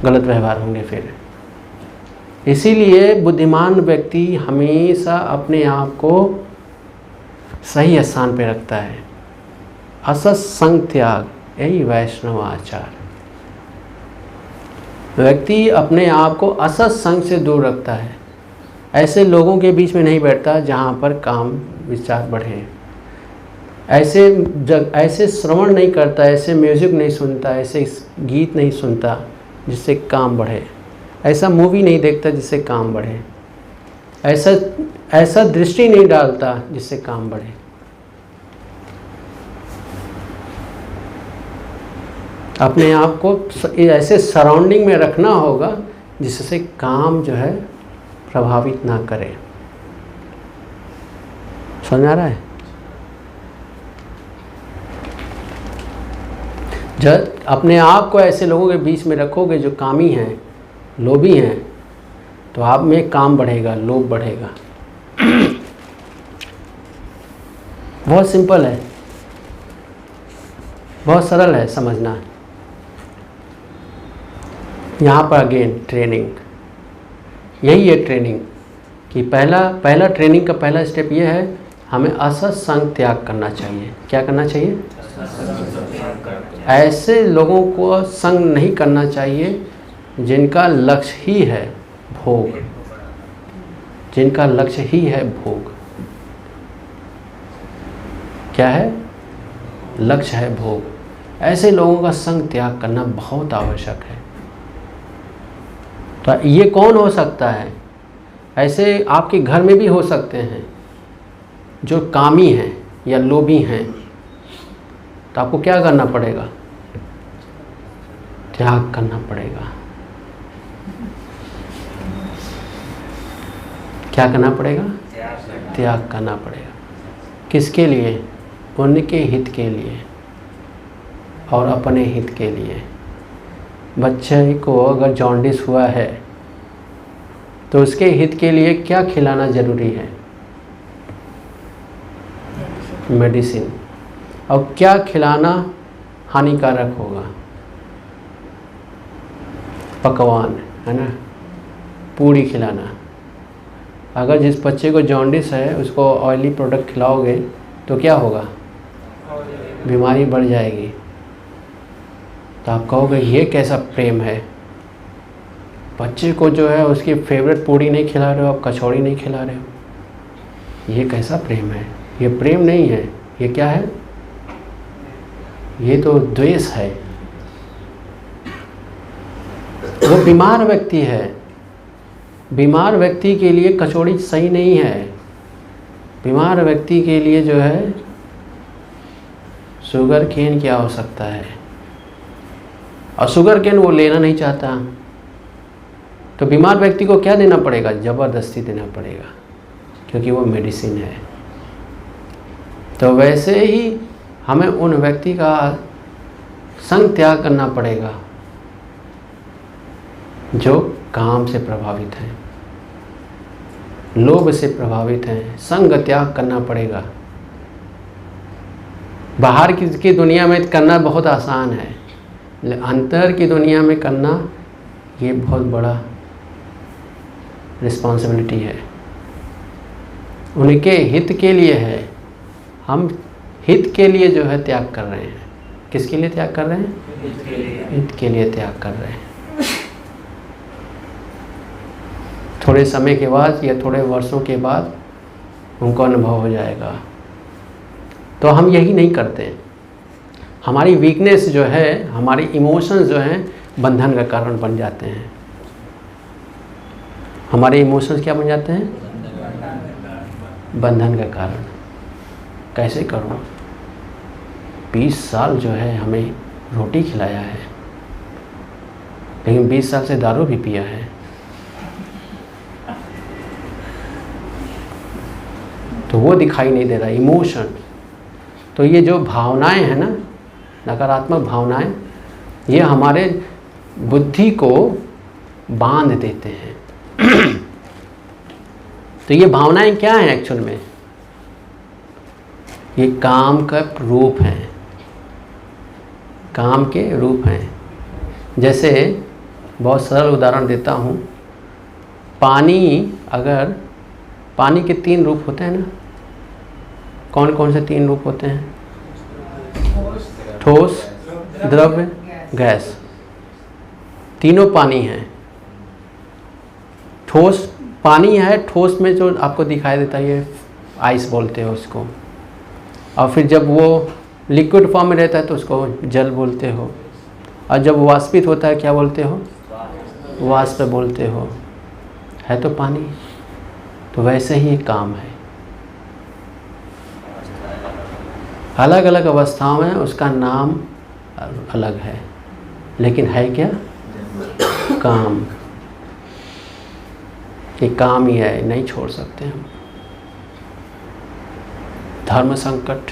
गलत व्यवहार होंगे फिर। इसीलिए बुद्धिमान व्यक्ति हमेशा अपने आप को सही स्थान पे रखता है। असत संग त्याग, यही वैष्णव आचार। व्यक्ति अपने आप को असत संग से दूर रखता है। ऐसे लोगों के बीच में नहीं बैठता जहाँ पर काम विचार बढ़े। ऐसे श्रवण नहीं करता, ऐसे म्यूज़िक नहीं सुनता, ऐसे गीत नहीं सुनता जिससे काम बढ़े। ऐसा मूवी नहीं देखता जिससे काम बढ़े। ऐसा दृष्टि नहीं डालता जिससे काम बढ़े। अपने आप को ऐसे सराउंडिंग में रखना होगा जिससे काम जो है प्रभावित ना करे। समझ आ रहा है? जब अपने आप को ऐसे लोगों के बीच में रखोगे जो कामी हैं, लोभी हैं, तो आप में काम बढ़ेगा, लोभ बढ़ेगा। बहुत सिंपल है, बहुत सरल है समझना। यहाँ पर अगेन ट्रेनिंग, यही है ट्रेनिंग कि पहला ट्रेनिंग का पहला स्टेप ये है, हमें असत संग त्याग करना चाहिए। क्या करना चाहिए? ऐसे लोगों को संग नहीं करना चाहिए जिनका लक्ष्य ही है भोग, जिनका लक्ष्य ही है भोग। क्या है? लक्ष्य है भोग। ऐसे लोगों का संग त्याग करना बहुत आवश्यक है। तो ये कौन हो सकता है? ऐसे आपके घर में भी हो सकते हैं जो कामी हैं या लोभी हैं। तो आपको क्या करना पड़ेगा? त्याग करना पड़ेगा। क्या करना पड़ेगा? त्याग करना पड़ेगा। किसके लिए? उनके हित के लिए और अपने हित के लिए। बच्चे को अगर जॉन्डिस हुआ है तो उसके हित के लिए क्या खिलाना ज़रूरी है? मेडिसिन। और क्या खिलाना हानिकारक होगा? पकवान, है ना, पूड़ी खिलाना। अगर जिस बच्चे को जॉन्डिस है उसको ऑयली प्रोडक्ट खिलाओगे तो क्या होगा? बीमारी बढ़ जाएगी। तो आप कहोगे ये कैसा प्रेम है? बच्चे को जो है उसकी फेवरेट पूड़ी नहीं खिला रहे हो, आप कचौड़ी नहीं खिला रहे हो। ये कैसा प्रेम है? ये प्रेम नहीं है, ये क्या है? ये तो द्वेष है। वो बीमार व्यक्ति है। बीमार व्यक्ति के लिए कचौड़ी सही नहीं है। बीमार व्यक्ति के लिए जो है शुगर केन की आवश्यकता है, और शुगर केन वो लेना नहीं चाहता। तो बीमार व्यक्ति को क्या देना पड़ेगा? ज़बरदस्ती देना पड़ेगा, क्योंकि वो मेडिसिन है। तो वैसे ही हमें उन व्यक्ति का संग त्याग करना पड़ेगा जो काम से प्रभावित हैं, लोभ से प्रभावित हैं। संग त्याग करना पड़ेगा। बाहर की दुनिया में करना बहुत आसान है, लेकिन अंतर की दुनिया में करना ये बहुत बड़ा रिस्पॉन्सिबिलिटी है। उनके हित के लिए है। हम हित के लिए जो है त्याग कर रहे हैं। किसके लिए त्याग कर रहे हैं? हित के लिए त्याग कर रहे हैं। थोड़े समय के बाद या थोड़े वर्षों के बाद उनको अनुभव हो जाएगा। तो हम यही नहीं करते। हमारी वीकनेस जो है, हमारी इमोशंस जो हैं बंधन का कारण बन जाते हैं। हमारे इमोशंस क्या बन जाते हैं? बंधन का कारण। कैसे करूं? 20 साल जो है हमें रोटी खिलाया है, लेकिन 20 साल से दारू भी पिया है। तो वो दिखाई नहीं दे रहा इमोशन। तो ये जो भावनाएं हैं ना, नकारात्मक भावनाएं, ये हमारे बुद्धि को बांध देते हैं। तो ये भावनाएं क्या हैं एक्चुअल में? ये काम का रूप हैं, काम के रूप हैं। जैसे बहुत सरल उदाहरण देता हूँ। अगर पानी के 3 रूप होते हैं ना, कौन कौन से 3 रूप होते हैं? ठोस, द्रव्य, गैस। तीनों पानी हैं। ठोस पानी है, ठोस में जो आपको दिखाई देता है ये आइस बोलते हैं उसको, और फिर जब वो लिक्विड फॉर्म में रहता है तो उसको जल बोलते हो, और जब वाष्पित होता है क्या बोलते हो? वाष्प बोलते हो। है तो पानी। तो वैसे ही एक काम है, अलग अलग अवस्थाओं में उसका नाम अलग है, लेकिन है क्या? काम। ये काम ही है, नहीं छोड़ सकते हम। धर्म संकट,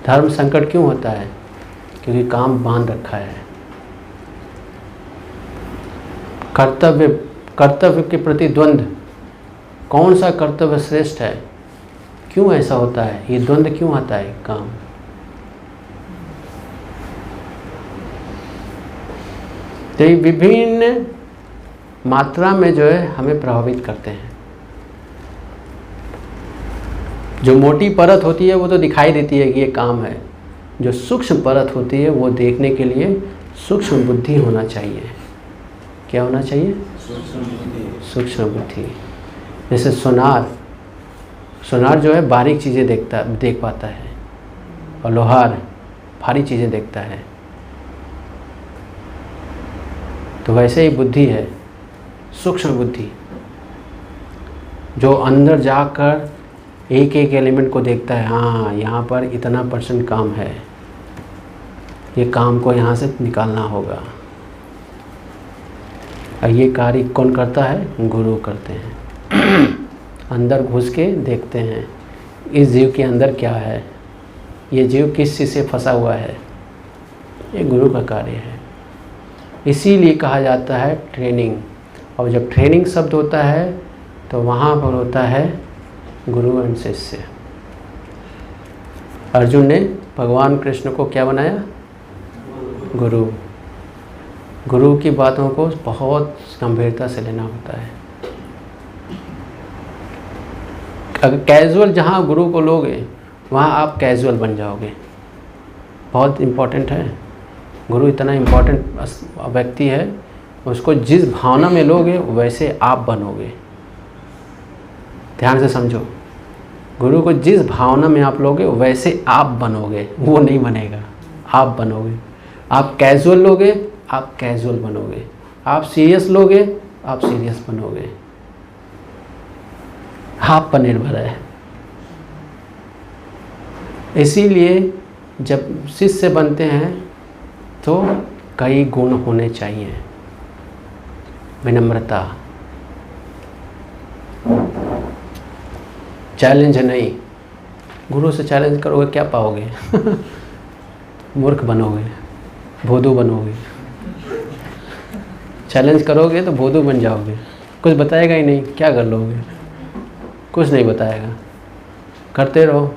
धर्म संकट क्यों होता है? क्योंकि काम बांध रखा है। कर्तव्य के प्रति द्वंद्व, कौन सा कर्तव्य श्रेष्ठ है? क्यों ऐसा होता है? ये द्वंद्व क्यों आता है? काम। तो ये विभिन्न मात्रा में जो है हमें प्रभावित करते हैं। जो मोटी परत होती है वो तो दिखाई देती है कि ये काम है। जो सूक्ष्म परत होती है वो देखने के लिए सूक्ष्म बुद्धि होना चाहिए। क्या होना चाहिए? सूक्ष्म बुद्धि। जैसे सोनार जो है बारीक चीज़ें देख पाता है, और लोहार भारी चीज़ें देखता है। तो वैसे ही बुद्धि है, सूक्ष्म बुद्धि, जो अंदर जाकर एक एक एलिमेंट को देखता है। हाँ, यहाँ पर इतना % काम है, ये काम को यहाँ से निकालना होगा। और ये कार्य कौन करता है? गुरु करते हैं। अंदर घुस के देखते हैं इस जीव के अंदर क्या है, ये जीव किस चीज़ से फंसा हुआ है। ये गुरु का कार्य है। इसीलिए कहा जाता है ट्रेनिंग। और जब ट्रेनिंग शब्द होता है तो वहाँ पर होता है गुरु एंड शिष्य। अर्जुन ने भगवान कृष्ण को क्या बनाया? गुरु। गुरु की बातों को बहुत गंभीरता से लेना होता है। अगर कैजुअल जहाँ गुरु को लोगे वहाँ आप कैजुअल बन जाओगे। बहुत इम्पोर्टेंट है। गुरु इतना इम्पोर्टेंट व्यक्ति है, उसको जिस भावना में लोगे वैसे आप बनोगे। ध्यान से समझो, गुरु को जिस भावना में आप लोगे वैसे आप बनोगे, वो नहीं बनेगा, आप बनोगे। आप कैजुअल लोगे, आप कैजुअल बनोगे। आप सीरियस लोगे, आप सीरियस बनोगे। आप पर निर्भर है। इसीलिए जब शिष्य बनते हैं तो कई गुण होने चाहिए। विनम्रता, चैलेंज नहीं। गुरु से चैलेंज करोगे क्या पाओगे? मूर्ख बनोगे, भोदू बनोगे। चैलेंज करोगे तो भोदू बन जाओगे। कुछ बताएगा ही नहीं, क्या कर लोगे? कुछ नहीं बताएगा। करते रहो।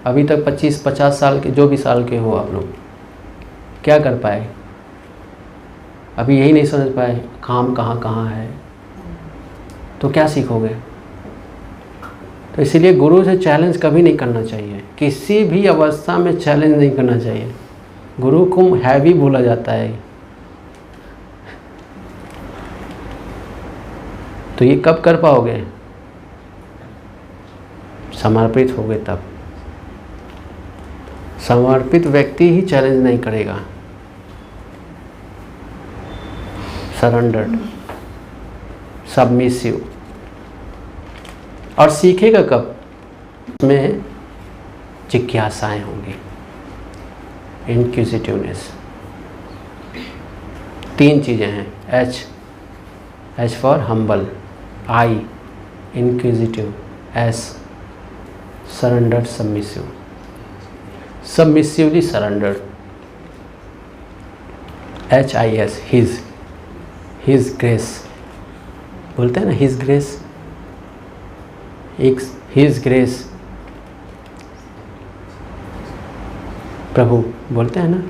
अभी तक 25-50 साल के, जो भी साल के हो आप लोग, क्या कर पाए? अभी यही नहीं समझ पाए काम कहाँ है, तो क्या सीखोगे? तो इसीलिए गुरु से चैलेंज कभी नहीं करना चाहिए। किसी भी अवस्था में चैलेंज नहीं करना चाहिए। गुरु को हैवी बोला जाता है। तो ये कब कर पाओगे? समर्पित होगे तब। समर्पित व्यक्ति ही चैलेंज नहीं करेगा। Surrendered, submissive. और सीखेगा कब? उसमें जिज्ञासाएं होंगी, इंक्विजिटिवनेस। 3 चीज़ें हैं। H for humble, I inquisitive, S surrendered, submissive. Submissively surrendered. HIS, his grace बोलते हैं ना, हिज ग्रेस। हिज ग्रेस प्रभु बोलते हैं ना।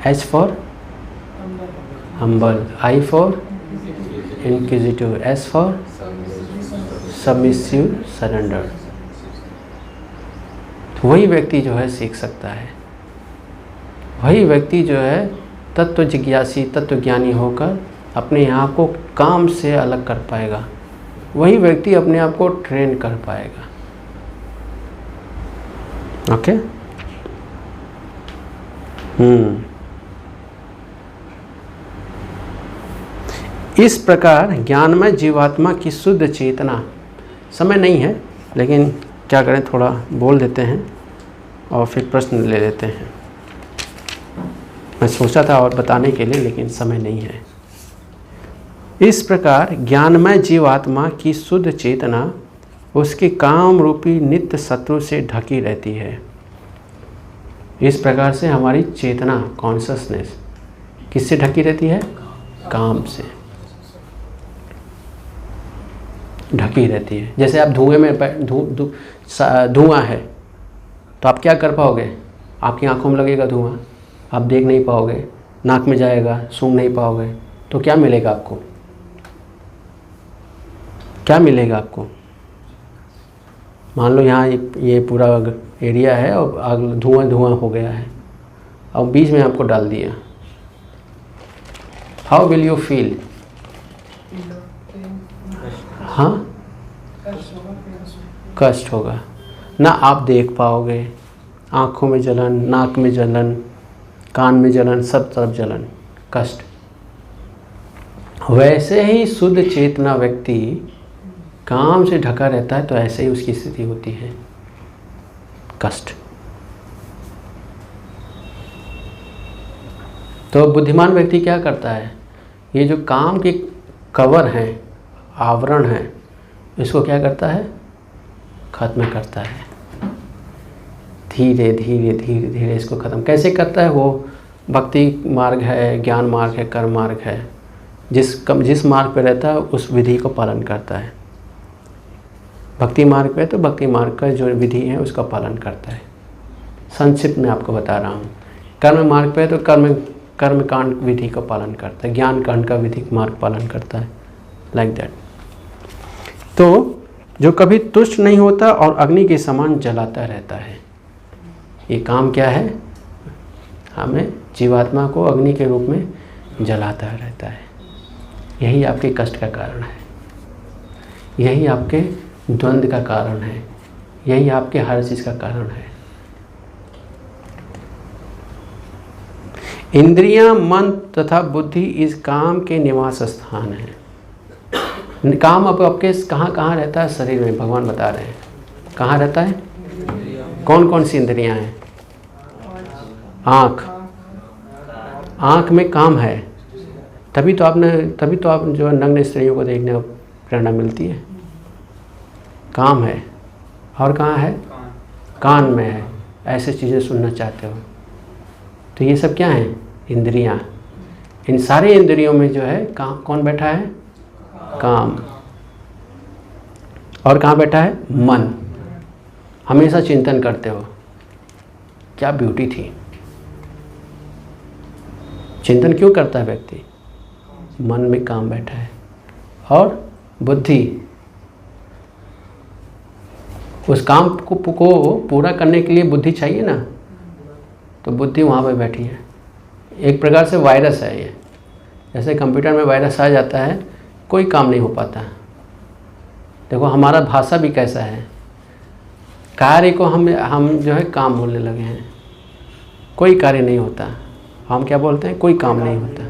H for humble, I for inquisitive, S for submissive, surrender. वही व्यक्ति जो है सीख सकता है। वही व्यक्ति जो है तत्व जिज्ञासी तत्व ज्ञानी होकर अपने आप को काम से अलग कर पाएगा, वही व्यक्ति अपने आप को ट्रेन कर पाएगा। ओके। इस प्रकार ज्ञानमय जीवात्मा की शुद्ध चेतना, समय नहीं है लेकिन क्या करें, थोड़ा बोल देते हैं और फिर प्रश्न ले लेते हैं। मैं सोचा था और बताने के लिए लेकिन समय नहीं है। इस प्रकार ज्ञानमय जीवात्मा की शुद्ध चेतना उसके काम रूपी नित्य शत्रु से ढकी रहती है। इस प्रकार से हमारी चेतना, कॉन्शसनेस किससे ढकी रहती है? काम से ढकी रहती है। जैसे आप धुएं में धुआं है तो आप क्या कर पाओगे? आपकी आंखों में लगेगा धुआं, आप देख नहीं पाओगे, नाक में जाएगा, सूंघ नहीं पाओगे, तो क्या मिलेगा आपको? क्या मिलेगा आपको? मान लो यहाँ ये पूरा एरिया है और आग धुआं हो गया है और बीच में आपको डाल दिया, हाउ विल यू फील? हाँ, कष्ट होगा ना, आप देख पाओगे, आँखों में जलन, नाक में जलन, कान में जलन, सब तरफ जलन, कष्ट। वैसे ही शुद्ध चेतना व्यक्ति काम से ढका रहता है तो ऐसे ही उसकी स्थिति होती है, कष्ट। तो बुद्धिमान व्यक्ति क्या करता है? ये जो काम के कवर हैं, आवरण हैं, इसको क्या करता है? खत्म करता है। धीरे धीरे धीरे धीरे इसको ख़त्म कैसे करता है? वो भक्ति मार्ग है, ज्ञान मार्ग है, कर्म मार्ग है, जिस मार्ग पे रहता है उस विधि को पालन करता है। भक्ति मार्ग पे तो भक्ति मार्ग का जो विधि है उसका पालन करता है। संक्षिप्त में आपको बता रहा हूँ। कर्म मार्ग पे तो कर्म कांड विधि का पालन करता है, ज्ञान कांड का विधि मार्ग पालन करता है, लाइक दैट। तो जो कभी तुष्ट नहीं होता और अग्नि के समान जलाता रहता है, ये काम क्या है? हमें जीवात्मा को अग्नि के रूप में जलाता रहता है। यही आपके कष्ट का कारण है, यही आपके द्वंद्व का कारण है, यही आपके हर चीज़ का कारण है। इंद्रियां, मन तथा बुद्धि इस काम के निवास स्थान है। काम अब आपके कहाँ रहता है? शरीर में। भगवान बता रहे हैं कहाँ रहता है। कौन कौन सी इंद्रियां हैं? आँख में काम है, तभी तो आप जो नग्न स्त्रियों को देखने को प्रेरणा मिलती है, काम है। और कहाँ है? कान में है, ऐसे चीज़ें सुनना चाहते हो। तो ये सब क्या है? इंद्रियां। इन सारे इंद्रियों में जो है कौन बैठा है? काम। और कहाँ बैठा है? मन। हमेशा चिंतन करते हो, क्या ब्यूटी थी। चिंतन क्यों करता है व्यक्ति? मन में काम बैठा है। और बुद्धि, उस काम को पूरा करने के लिए बुद्धि चाहिए ना, तो बुद्धि वहाँ पे बैठी है। एक प्रकार से वायरस है ये। जैसे कंप्यूटर में वायरस आ जाता है, कोई काम नहीं हो पाता। देखो हमारा भाषा भी कैसा है, कार्य को हम जो है काम बोलने लगे हैं, कोई कार्य नहीं होता। हम क्या बोलते हैं? कोई काम नहीं होता।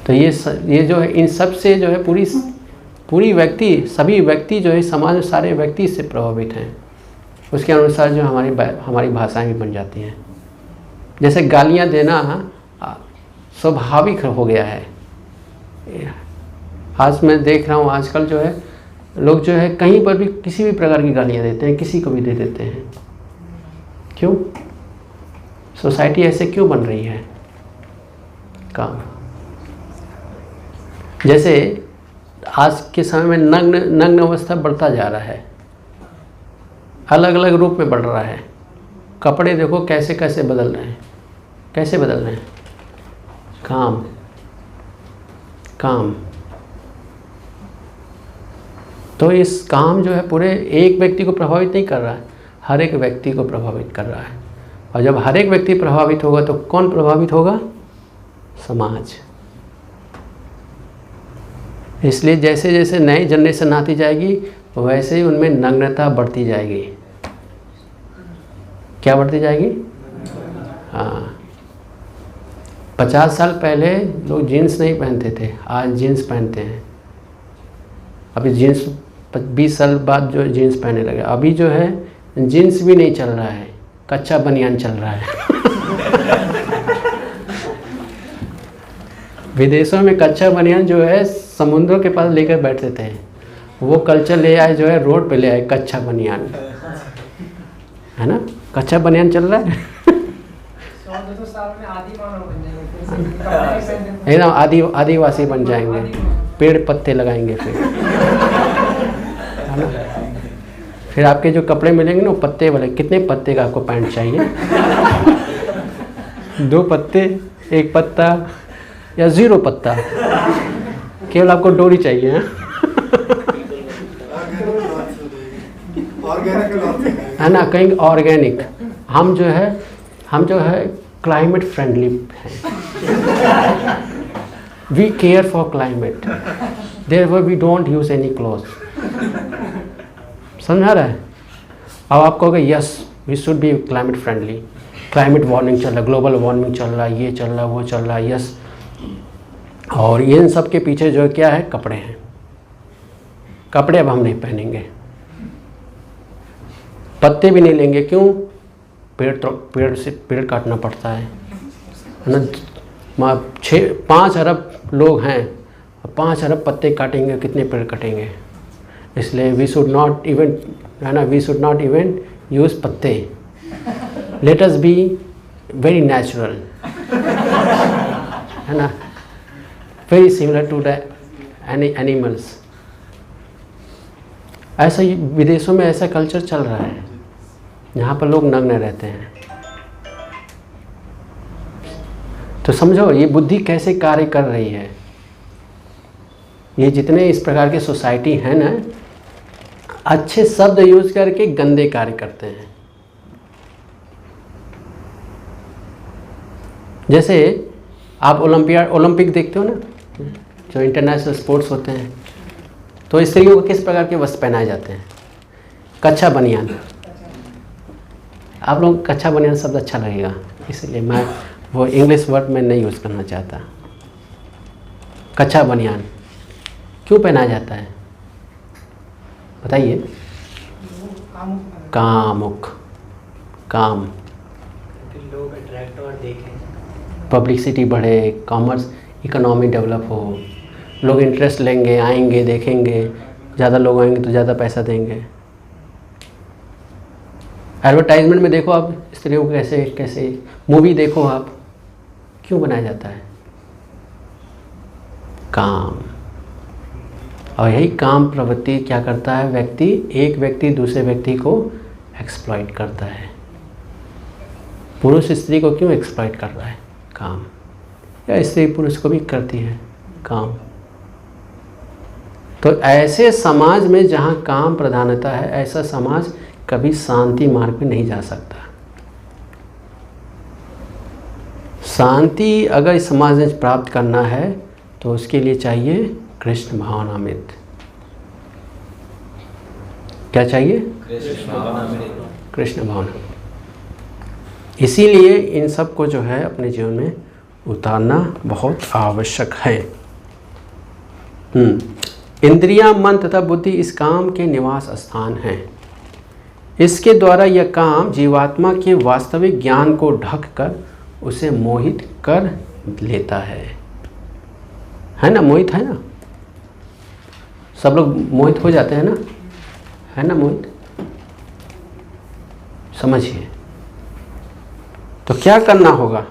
तो ये जो है, इन सब से जो है पूरी व्यक्ति, सभी व्यक्ति जो है समाज में सारे व्यक्ति इससे प्रभावित हैं। उसके अनुसार जो हमारी भाषाएं भी बन जाती हैं। जैसे गालियां देना स्वाभाविक हो गया है। आज मैं देख रहा हूँ, आजकल जो है लोग जो है कहीं पर भी किसी भी प्रकार की गालियां देते हैं, किसी को भी दे देते हैं। क्यों? सोसाइटी ऐसे क्यों बन रही है? काम। जैसे आज के समय में नग्न अवस्था बढ़ता जा रहा है, अलग अलग रूप में बढ़ रहा है। कपड़े देखो कैसे कैसे बदल रहे हैं, कैसे बदल रहे हैं? काम। तो इस काम जो है पूरे एक व्यक्ति को प्रभावित नहीं कर रहा है, हर एक व्यक्ति को प्रभावित कर रहा है। और जब हर एक व्यक्ति प्रभावित होगा तो कौन प्रभावित होगा? समाज। इसलिए जैसे जैसे नई जनरेशन आती जाएगी वैसे ही उनमें नग्नता बढ़ती जाएगी। क्या बढ़ती जाएगी? हाँ, 50 साल पहले लोग जीन्स नहीं पहनते थे, आज जीन्स पहनते हैं। अभी जीन्स 20 साल बाद जो जीन्स पहनने लगे। अभी जो है जीन्स भी नहीं चल रहा है, कच्चा बनियान चल रहा है। विदेशों में कच्चा बनियान जो है समुद्रों के पास लेकर बैठते थे, वो कल्चर ले आए, जो है रोड पे ले आए कच्चा बनियान, है ना? कच्चा बनियान चल रहा है। 100-200 साल में आदि मानव बन जाएंगे, एकदम आदिवासी बन जाएंगे, पेड़ पत्ते लगाएंगे फिर, है ना? फिर आपके जो कपड़े मिलेंगे ना वो पत्ते वाले। कितने पत्ते का आपको पैंट चाहिए? 2 पत्ते, 1 पत्ता या 0 पत्ता? केवल आपको डोरी चाहिए, है है ना? कहीं ऑर्गेनिक। हम जो है क्लाइमेट फ्रेंडली हैं। We care for climate, therefore we don't use any cloth. समझा रहा है? अब आप कहोगे yes we should be climate friendly, climate warming चल रहा है, ग्लोबल वार्मिंग चल रहा है, ये चल रहा है, वो चल रहा है, यस। और इन सब के पीछे जो है क्या है? कपड़े हैं। कपड़े अब हम नहीं पहनेंगे, पत्ते भी नहीं लेंगे। क्यों? पेड़ काटना पड़ता है ना। 5 अरब लोग हैं, 5 अरब पत्ते काटेंगे, कितने पेड़ कटेंगे? इसलिए वी शुड नॉट इवन, है ना, we should not even use पत्ते। Let us be very natural, है ना, very similar to the animals. ऐसा ही विदेशों में ऐसा कल्चर चल रहा है, यहाँ पर लोग नग्न रहते हैं। तो समझो ये बुद्धि कैसे कार्य कर रही है। ये जितने इस प्रकार के सोसाइटी हैं ना, अच्छे शब्द यूज करके गंदे कार्य करते हैं। जैसे आप ओलंपिक देखते हो ना, जो इंटरनेशनल स्पोर्ट्स होते हैं, तो स्त्रियों को किस प्रकार के वस्त्र पहनाए जाते हैं? कच्चा बनियान। आप लोग कच्चा बनियान शब्द अच्छा लगेगा, इसलिए मैं वो इंग्लिश वर्ड में नहीं यूज़ करना चाहता। कच्चा बनियान क्यों पहनाया जाता है बताइए? कामुक, काम, लोग अट्रैक्ट और देखें, पब्लिसिटी बढ़े, कॉमर्स इकोनॉमी डेवलप हो, लोग इंटरेस्ट लेंगे, आएंगे, देखेंगे, ज़्यादा लोग आएंगे तो ज़्यादा पैसा देंगे। एडवर्टाइजमेंट में देखो आप स्त्रियों को कैसे कैसे, मूवी देखो आप, क्यों बनाया जाता है? काम। और यही काम प्रवृत्ति क्या करता है? एक व्यक्ति दूसरे व्यक्ति को एक्सप्लॉइट करता है। पुरुष स्त्री को क्यों एक्सप्लॉइट कर रहा है? काम। या स्त्री पुरुष को भी करती है काम। तो ऐसे समाज में जहाँ काम प्रधानता है, ऐसा समाज कभी शांति मार्ग पे नहीं जा सकता। शांति अगर इस समाज में प्राप्त करना है तो उसके लिए चाहिए कृष्ण भावनामृत। क्या चाहिए? कृष्ण भावना। इसीलिए इन सब को जो है अपने जीवन में उतारना बहुत आवश्यक है। इंद्रियां, मन तथा बुद्धि इस काम के निवास स्थान हैं। इसके द्वारा यह काम जीवात्मा के वास्तविक ज्ञान को ढककर उसे मोहित कर लेता है ना? मोहित है ना? सब लोग मोहित हो जाते हैं ना, है ना? मोहित समझिए। तो क्या करना होगा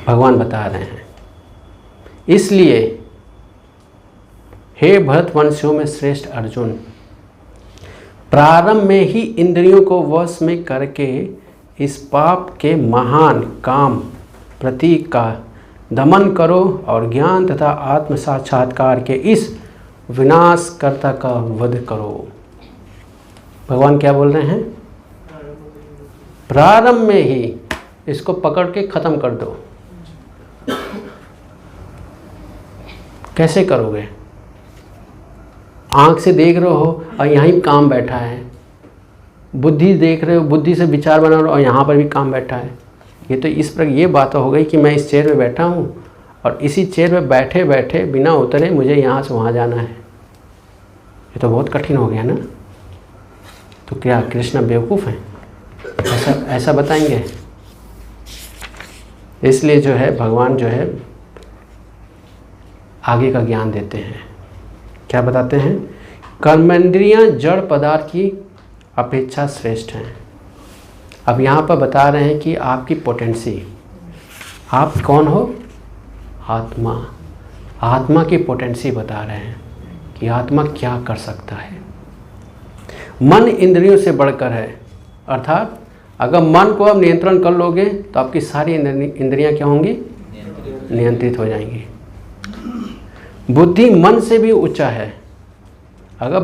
भगवान बता रहे हैं। इसलिए हे भरतवंशियों में श्रेष्ठ अर्जुन, प्रारंभ में ही इंद्रियों को वश में करके इस पाप के महान काम प्रतीक का दमन करो और ज्ञान तथा आत्म साक्षात्कार के इस विनाशकर्ता का वध करो। भगवान क्या बोल रहे हैं? प्रारंभ में ही इसको पकड़ के ख़त्म कर दो। कैसे करोगे? आँख से देख रहे हो और यहीं काम बैठा है, बुद्धि देख रहे हो, बुद्धि से विचार बना रहे हो और यहाँ पर भी काम बैठा है। ये तो इस प्रकार ये बात हो गई कि मैं इस चेयर में बैठा हूँ और इसी चेयर में बैठे बैठे बिना उतरे मुझे यहाँ से वहाँ जाना है। ये तो बहुत कठिन हो गया ना। तो क्या कृष्ण बेवकूफ़ हैं? ऐसा बताएंगे? इसलिए जो है भगवान जो है आगे का ज्ञान देते हैं। क्या बताते हैं? कर्मेंद्रियां जड़ पदार्थ की अपेक्षा श्रेष्ठ हैं। अब यहाँ पर बता रहे हैं कि आपकी पोटेंसी, आप कौन हो? आत्मा। आत्मा की पोटेंसी बता रहे हैं कि आत्मा क्या कर सकता है। मन इंद्रियों से बढ़कर है, अर्थात अगर मन को आप नियंत्रण कर लोगे तो आपकी सारी इंद्रियां क्या होंगी? नियंत्रित हो जाएंगी। बुद्धि मन से भी ऊंचा है। अगर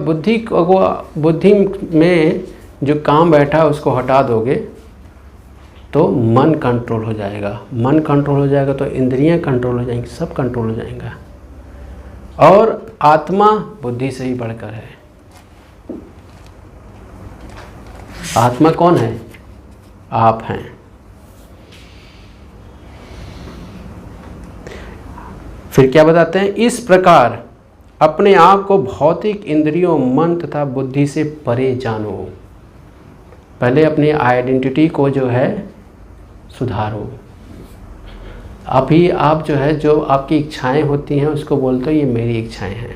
बुद्धि में जो काम बैठा है उसको हटा दोगे तो मन कंट्रोल हो जाएगा। मन कंट्रोल हो जाएगा तो इंद्रियां कंट्रोल हो जाएंगी, सब कंट्रोल हो जाएगा। और आत्मा बुद्धि से ही बढ़कर है। आत्मा कौन है? आप हैं। फिर क्या बताते हैं? इस प्रकार अपने आप को भौतिक इंद्रियों, मन तथा बुद्धि से परे जानो। पहले अपनी आइडेंटिटी को जो है सुधारो। अभी आप जो है, जो आपकी इच्छाएं होती हैं उसको बोलते हो ये मेरी इच्छाएं हैं।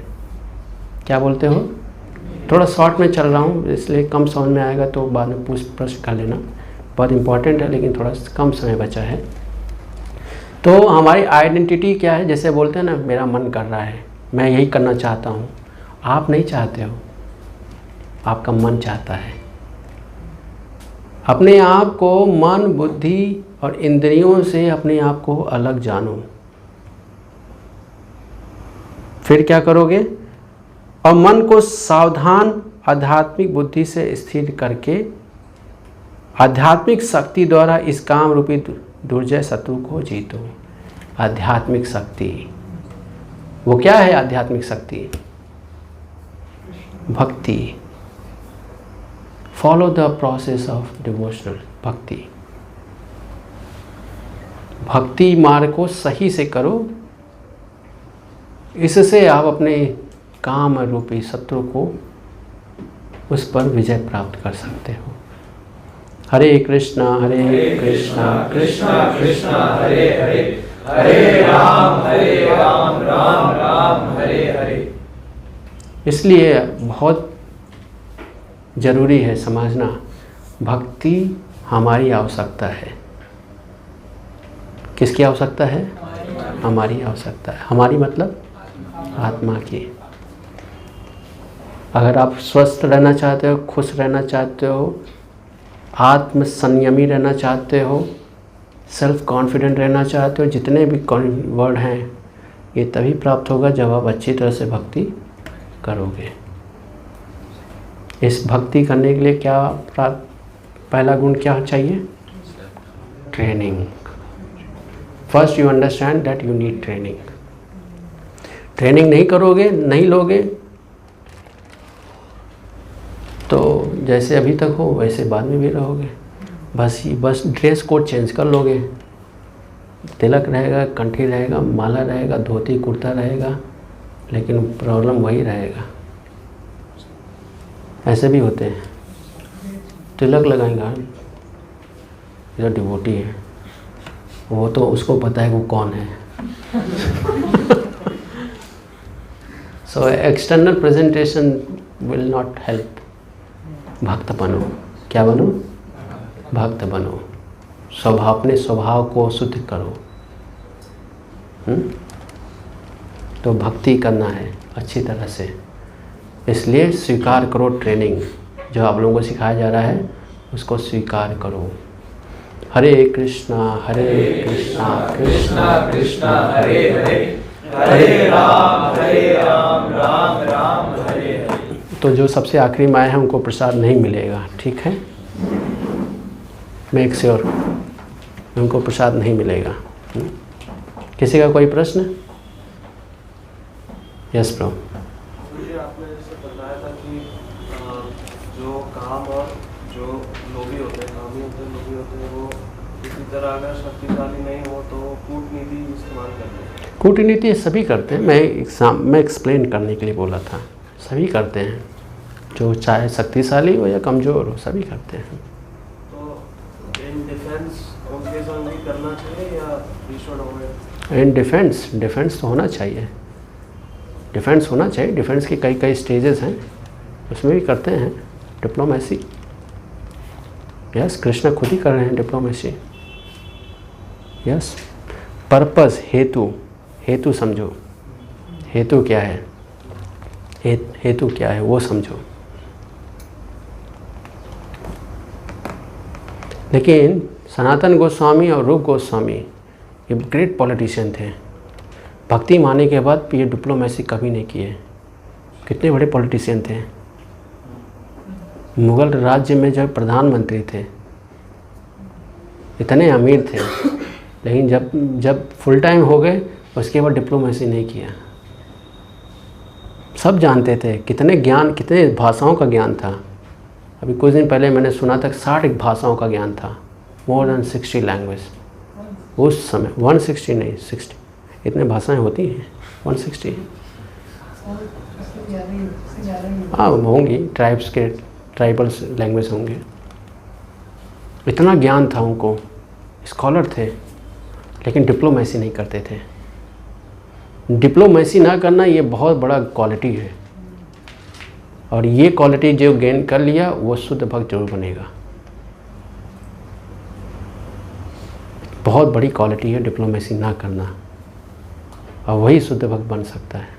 क्या बोलते हो? थोड़ा शॉर्ट में चल रहा हूँ इसलिए कम समझ में आएगा तो बाद में पूछ प्रश्न कर लेना। बहुत इम्पॉर्टेंट है लेकिन थोड़ा कम समय बचा है। तो हमारी आइडेंटिटी क्या है? जैसे बोलते हैं ना, मेरा मन कर रहा है, मैं यही करना चाहता हूँ। आप नहीं चाहते हो, आपका मन चाहता है। अपने आप को मन, बुद्धि और इंद्रियों से अपने आप को अलग जानो। फिर क्या करोगे? और मन को सावधान आध्यात्मिक बुद्धि से स्थिर करके आध्यात्मिक शक्ति द्वारा इस काम रूपी दुर्जय शत्रु को जीतो। आध्यात्मिक शक्ति, वो क्या है? आध्यात्मिक शक्ति भक्ति। Follow the process of devotional भक्ति। भक्ति मार्ग को सही से करो, इससे आप अपने काम रूपी शत्रु को उस पर विजय प्राप्त कर सकते हो। हरे कृष्णा कृष्णा कृष्णा हरे हरे, हरे राम राम राम हरे हरे। इसलिए बहुत ज़रूरी है समझना, भक्ति हमारी आवश्यकता है। किसकी आवश्यकता है? हमारी आवश्यकता है। हमारी मतलब आत्मा की। अगर आप स्वस्थ रहना चाहते हो, खुश रहना चाहते हो, आत्म संयमी रहना चाहते हो, सेल्फ कॉन्फिडेंट रहना चाहते हो, जितने भी वर्ड हैं ये तभी प्राप्त होगा जब आप अच्छी तरह से भक्ति करोगे। इस भक्ति करने के लिए क्या पहला गुण क्या चाहिए? Training. First you understand that you need training. Training नहीं करोगे, नहीं लोगे तो जैसे अभी तक हो वैसे बाद में भी रहोगे। बस ड्रेस कोड चेंज कर लोगे, तिलक रहेगा, कंठी रहेगा, माला रहेगा, धोती कुर्ता रहेगा, लेकिन प्रॉब्लम वही रहेगा। ऐसे भी होते हैं, तिलक लगाएगा, जो डिवोटी है वो तो उसको पता है वो कौन है। So external presentation will not help. भक्त बनो। क्या बनो? भक्त बनो। अपने स्वभाव को शुद्ध करो। तो भक्ति करना है अच्छी तरह से, इसलिए स्वीकार करो ट्रेनिंग जो आप लोगों को सिखाया जा रहा है, उसको स्वीकार करो। हरे कृष्णा कृष्णा कृष्णा हरे हरे, हरे राम राम राम हरे हरे। तो जो सबसे आखिरी में आए हैं उनको प्रसाद नहीं मिलेगा, ठीक है? मेक श्योर उनको प्रसाद नहीं मिलेगा। किसी का कोई प्रश्न? Yes bro. मुझे आपने जैसे बताया था कि जो काम और जो लोभी होते हैं, कामी होते हैं, लोभी होते हैं, वो किसी तरह अगर शक्तिशाली नहीं हो तो कूटनीति इस्तेमाल करते हैं। कूटनीति सभी करते हैं, मैं एक्सप्लेन करने के लिए बोला था। सभी करते हैं, जो चाहे शक्तिशाली हो या कमज़ोर हो, सभी करते हैं। तो इन डिफेंस उनके संग भी करना चाहिए या विश्व हो? इन डिफेंस तो होना चाहिए, डिफेंस होना चाहिए। डिफेंस के कई स्टेजेस हैं, उसमें भी करते हैं डिप्लोमेसी। यस, कृष्ण खुद ही कर रहे हैं डिप्लोमेसी। यस, पर्पस, हेतु समझो, हेतु क्या है, हेतु क्या है वो समझो। लेकिन सनातन गोस्वामी और रूप गोस्वामी ये ग्रेट पॉलिटिशियन थे। भक्ति माने के बाद ये डिप्लोमेसी कभी नहीं किए। कितने बड़े पॉलिटिशियन थे। मुगल राज्य में जो प्रधानमंत्री थे, इतने अमीर थे, लेकिन जब फुल टाइम हो गए उसके बाद डिप्लोमेसी नहीं किया। सब जानते थे, कितने भाषाओं का ज्ञान था। अभी कुछ दिन पहले मैंने सुना था 60 भाषाओं का ज्ञान था, मोर देन 60 लैंग्वेज उस समय। 160 नहीं, 60 इतने भाषाएं होती हैं, 160 हाँ होंगी, ट्राइबल लैंग्वेज होंगे। इतना ज्ञान था उनको, स्कॉलर थे, लेकिन डिप्लोमेसी नहीं करते थे। डिप्लोमेसी ना करना ये बहुत बड़ा क्वालिटी है, और ये क्वालिटी जो गेन कर लिया वो शुद्ध भक्त जरूर बनेगा। बहुत बड़ी क्वालिटी है डिप्लोमेसी ना करना, और वही शुद्ध भक्त बन सकता है।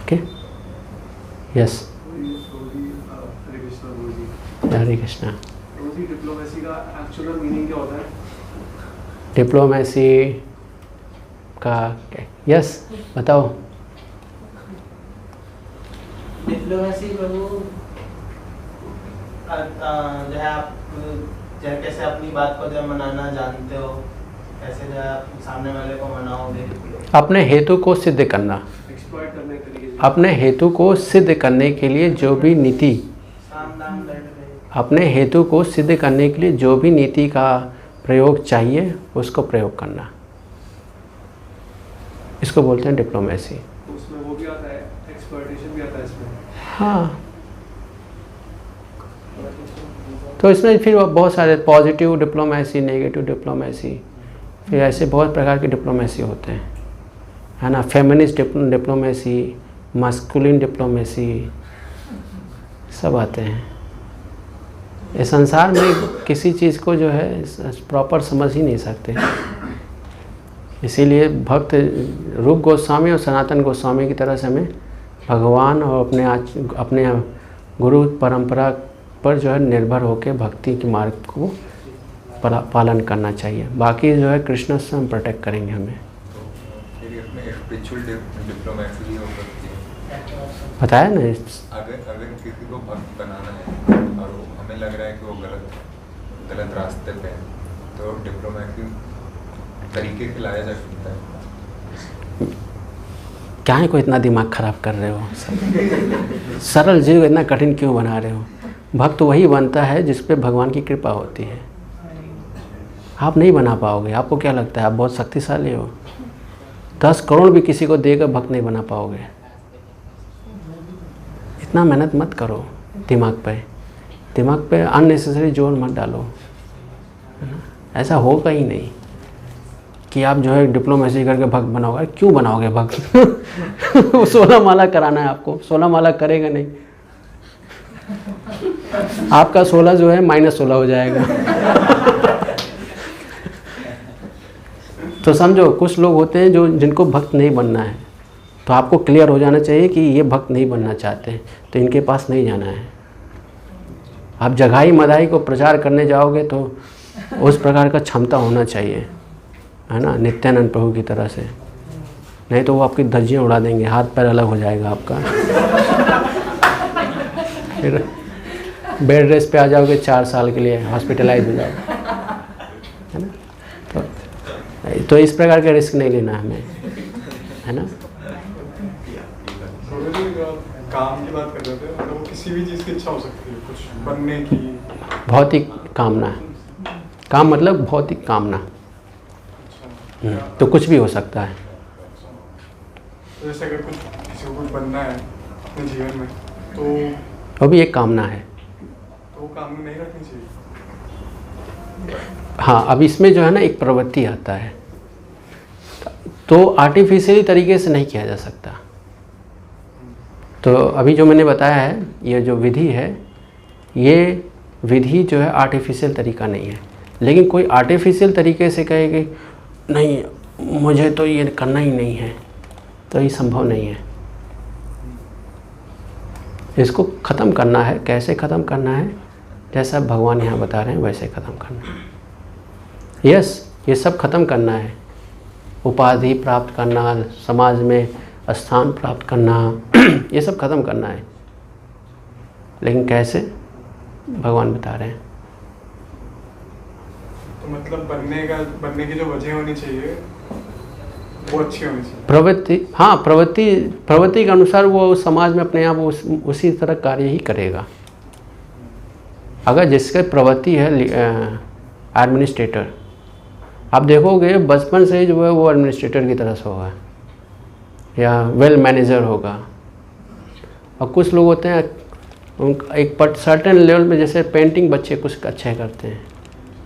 ओके, यस, हरे कृष्णा। डिप्लोमेसी का एक्चुअल मीनिंग क्या होता है? डिप्लोमेसी का यस बताओ। डिप्लोमेसी प्रभु जो है आप कैसे अपनी बात को जो मनाना जानते हो, कैसे जो है आप सामने वाले को मनाओगे। अपने हेतु को सिद्ध करना, एक्सप्लॉइट करने के लिए, अपने हेतु को सिद्ध करने के लिए जो भी नीति, अपने हेतु को सिद्ध करने के लिए जो भी नीति का प्रयोग चाहिए उसको प्रयोग करना, इसको बोलते हैं डिप्लोमेसी। उसमें वो भी आता है, एक्सप्लॉइटेशन भी आता है इसमें। हाँ, तो इसमें फिर बहुत सारे पॉजिटिव डिप्लोमेसी, नेगेटिव डिप्लोमेसी, फिर ऐसे बहुत प्रकार के डिप्लोमेसी होते हैं, है ना। फेमिनिस्ट डिप्लोमेसी, मस्कुलिन डिप्लोमेसी, सब आते हैं। इस संसार में किसी चीज़ को जो है प्रॉपर समझ ही नहीं सकते। इसीलिए भक्त रूप गोस्वामी और सनातन गोस्वामी की तरह से हमें भगवान और अपने गुरु परंपरा पर जो है निर्भर होकर भक्ति के मार्ग को पालन करना चाहिए। बाकी जो है कृष्ण से हम प्रोटेक्ट करेंगे हमें। स्पिरिचुअल डिप्लोमेसी हो सकती है। बताया ना, अगर किसी को भक्त बनाना है और हमें लग रहा है कि वो गलत रास्ते पे है, तो डिप्लोमेसी तरीके से लाया जा सकता है। क्या है, कोई इतना दिमाग खराब कर रहे हो? सरल जीव इतना कठिन क्यों बना रहे हो? भक्त वही बनता है जिस पे भगवान की कृपा होती है। आप नहीं बना पाओगे। आपको क्या लगता है आप बहुत शक्तिशाली हो? 10 करोड़ भी किसी को देकर भक्त नहीं बना पाओगे। इतना मेहनत मत करो दिमाग पे अननेसेसरी जोर मत डालो, ऐसा होगा ही नहीं कि आप जो है डिप्लोमेसी करके भक्त बनाओगे। क्यों बनाओगे भक्त? वो 16 माला कराना है आपको, 16 माला करेगा नहीं, आपका 16 जो है -16 हो जाएगा। तो समझो, कुछ लोग होते हैं जिनको भक्त नहीं बनना है, तो आपको क्लियर हो जाना चाहिए कि ये भक्त नहीं बनना चाहते हैं, तो इनके पास नहीं जाना है। आप जगाई मदाई को प्रचार करने जाओगे तो उस प्रकार का क्षमता होना चाहिए, है ना, नित्यानंद प्रभु की तरह से। नहीं तो वो आपकी धज्जियाँ उड़ा देंगे, हाथ पैर अलग हो जाएगा आपका। फिर बेड रेस्ट पे आ जाओगे 4 साल के लिए, हॉस्पिटलाइज हो जाओगे, है ना। तो इस प्रकार का रिस्क नहीं लेना हमें, है ना। काम की बात कर रहे थे, मतलब वो किसी भी चीज़ की इच्छा हो सकती है, कुछ बनने की, भौतिक कामना, काम मतलब भौतिक कामना। तो कुछ भी हो सकता है। जैसे अगर कुछ किसी को कुछ बनना है अपने जीवन में, तो वो भी एक कामना है। तो वो कामना नहीं रखनी चाहिए। हाँ, अब इसमें जो है ना एक प्रवृत्ति आता है, तो आर्टिफिशियली तरीके से नहीं किया जा सकता। तो अभी जो मैंने बताया है, ये जो विधि है, ये विधि जो है आर्टिफिशियल तरीका नहीं है। लेकिन कोई आर्टिफिशियल तरीके से कहे कि नहीं मुझे तो ये करना ही नहीं है, तो ये संभव नहीं है। इसको ख़त्म करना है। कैसे ख़त्म करना है? जैसा भगवान यहाँ बता रहे हैं वैसे ख़त्म करना है। यस, ये सब ख़त्म करना है। उपाधि प्राप्त करना, समाज में स्थान प्राप्त करना, ये सब ख़त्म करना है। लेकिन कैसे? भगवान बता रहे हैं। तो मतलब बनने की जो वजह होनी चाहिए वो अच्छी होनी चाहिए। प्रवृत्ति, हाँ, प्रवृत्ति के अनुसार वो समाज में अपने आप उसी तरह कार्य ही करेगा। अगर जिसके प्रवृत्ति है एडमिनिस्ट्रेटर, आप देखोगे बचपन से ही जो है वो एडमिनिस्ट्रेटर की तरह से होगा या वेल मैनेजर होगा। और कुछ लोग होते हैं एक सर्टेन लेवल में, जैसे पेंटिंग बच्चे कुछ अच्छे करते हैं,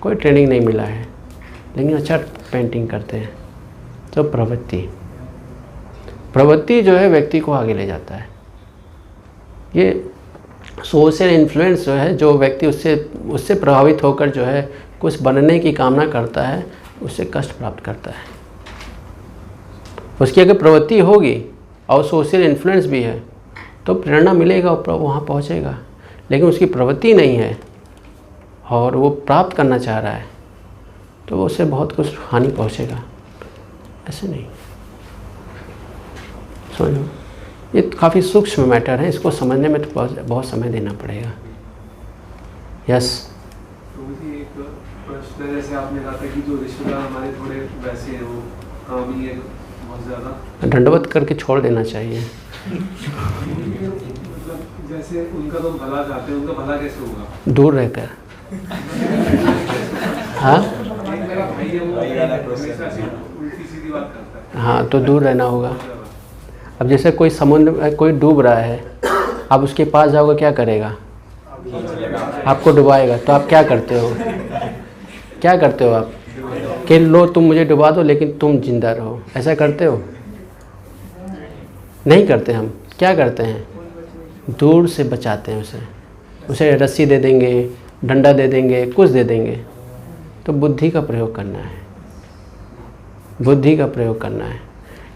कोई ट्रेनिंग नहीं मिला है लेकिन अच्छा पेंटिंग करते हैं। तो प्रवृत्ति जो है व्यक्ति को आगे ले जाता है। ये सोशल इन्फ्लुएंस जो है, जो व्यक्ति उससे प्रभावित होकर जो है कुछ बनने की कामना करता है, उससे कष्ट प्राप्त करता है। उसकी अगर प्रवृत्ति होगी और सोशल इन्फ्लुएंस भी है तो प्रेरणा मिलेगा, वहाँ पहुँचेगा। लेकिन उसकी प्रवृत्ति नहीं है और वो प्राप्त करना चाह रहा है तो उससे बहुत कुछ हानि पहुँचेगा। ऐसे नहीं, समझो, ये काफ़ी सूक्ष्म मैटर है। इसको समझने में तो बहुत समय देना पड़ेगा। यस। तो मुझे एक प्रश्न, जैसे आपने कहा था कि जो रिश्तेदार हमारे थोड़े वैसे हैं, वो कामी है बहुत ज़्यादा, दंडवत करके छोड़ देना चाहिए। मतलब जैसे उनका तो भला चाहते हैं, उनका भला कैसे होगा? दूर रहकर। हाँ, मेरा भाई है, वो हमेशा से उल्टी सीधी बात करता है। हाँ, तो दूर रहना होगा। अब जैसे कोई समुद्र में कोई डूब रहा है, आप उसके पास जाओगे, क्या करेगा? आपको डुबाएगा। तो आप क्या करते हो? क्या करते हो आप? कि लो तुम मुझे डुबा दो लेकिन तुम जिंदा रहो, ऐसा करते हो? नहीं करते। हम क्या करते हैं? दूर से बचाते हैं उसे रस्सी दे देंगे, डंडा दे देंगे, कुछ दे देंगे। तो बुद्धि का प्रयोग करना है, बुद्धि का प्रयोग करना है।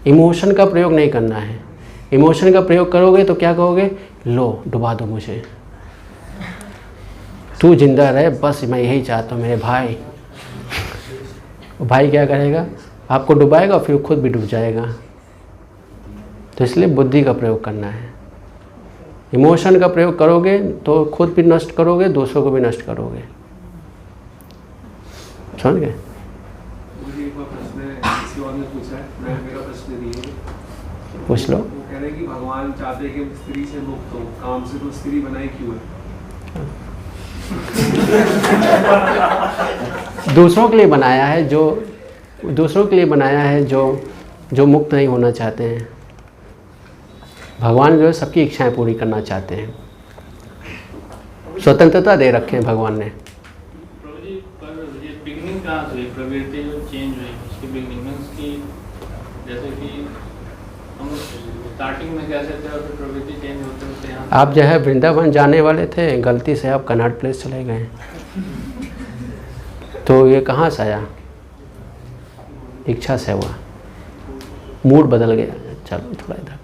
इमोशन का प्रयोग नहीं करना है। इमोशन का प्रयोग करोगे तो क्या कहोगे? लो डुबा दो मुझे, तू जिंदा रहे, बस मैं यही चाहता हूँ मेरे भाई। भाई क्या करेगा? आपको डुबाएगा और फिर खुद भी डूब जाएगा। तो इसलिए बुद्धि का प्रयोग करना है। इमोशन का प्रयोग करोगे तो खुद भी नष्ट करोगे, दूसरों को भी नष्ट करोगे। समझ गए? मुझे एक प्रश्न है, किसी और ने पूछा है, मेरा प्रश्न नहीं है, पूछ लो। वो कह रहे हैं कि भगवान चाहते हैं कि हम स्त्री से मुक्त हो, काम से तो स्त्री बनाई क्यों है? दूसरों के लिए बनाया है, दूसरों के लिए बनाया है जो मुक्त नहीं होना चाहते हैं। भगवान जो है सबकी इच्छाएं पूरी करना चाहते हैं। स्वतंत्रता दे रखे हैं भगवान ने। प्रभु जी, पर ये बिगनिंग कहाँ से हुई? प्रवृत्ति जो चेंज हुई उसकी बिगनिंग में, उसकी जैसे कि हम स्टार्टिंग में कैसे थे और फिर प्रवृत्ति चेंज होते होते यहाँ आप जो है वृंदावन जाने वाले थे, गलती से आप कनॉट प्लेस चले गए। तो ये कहाँ से आया? इच्छा से हुआ, मूड बदल गया। चलो थोड़ा इधर।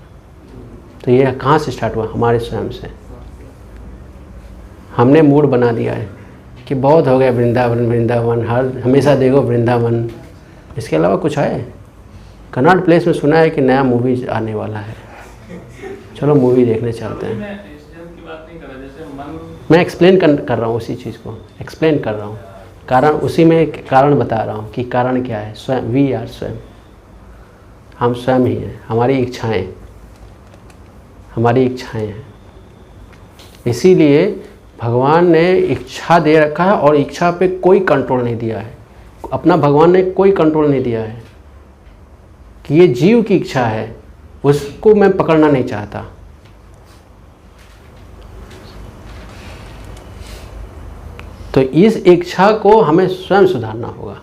तो ये कहाँ से स्टार्ट हुआ? हमारे स्वयं से। हमने मूड बना दिया है कि बहुत हो गया वृंदावन, हमेशा देखो वृंदावन। इसके अलावा कुछ है? कनॉट प्लेस में सुना है कि नया मूवी आने वाला है, चलो मूवी देखने चलते हैं। मैं इस जन्म की बात नहीं कर रहा, जैसे मन मैं एक्सप्लेन कर रहा हूँ उसी चीज़ को, एक्सप्लेन कर रहा हूँ। कारण उसी में कारण बता रहा हूँ कि कारण क्या है। स्वयं, वी आर स्वयं, हम स्वयं ही हैं। हमारी इच्छाएं हैं। इसीलिए भगवान ने इच्छा दे रखा है और इच्छा पे कोई कंट्रोल नहीं दिया है। अपना भगवान ने कोई कंट्रोल नहीं दिया है कि ये जीव की इच्छा है, उसको मैं पकड़ना नहीं चाहता। तो इस इच्छा को हमें स्वयं सुधारना होगा।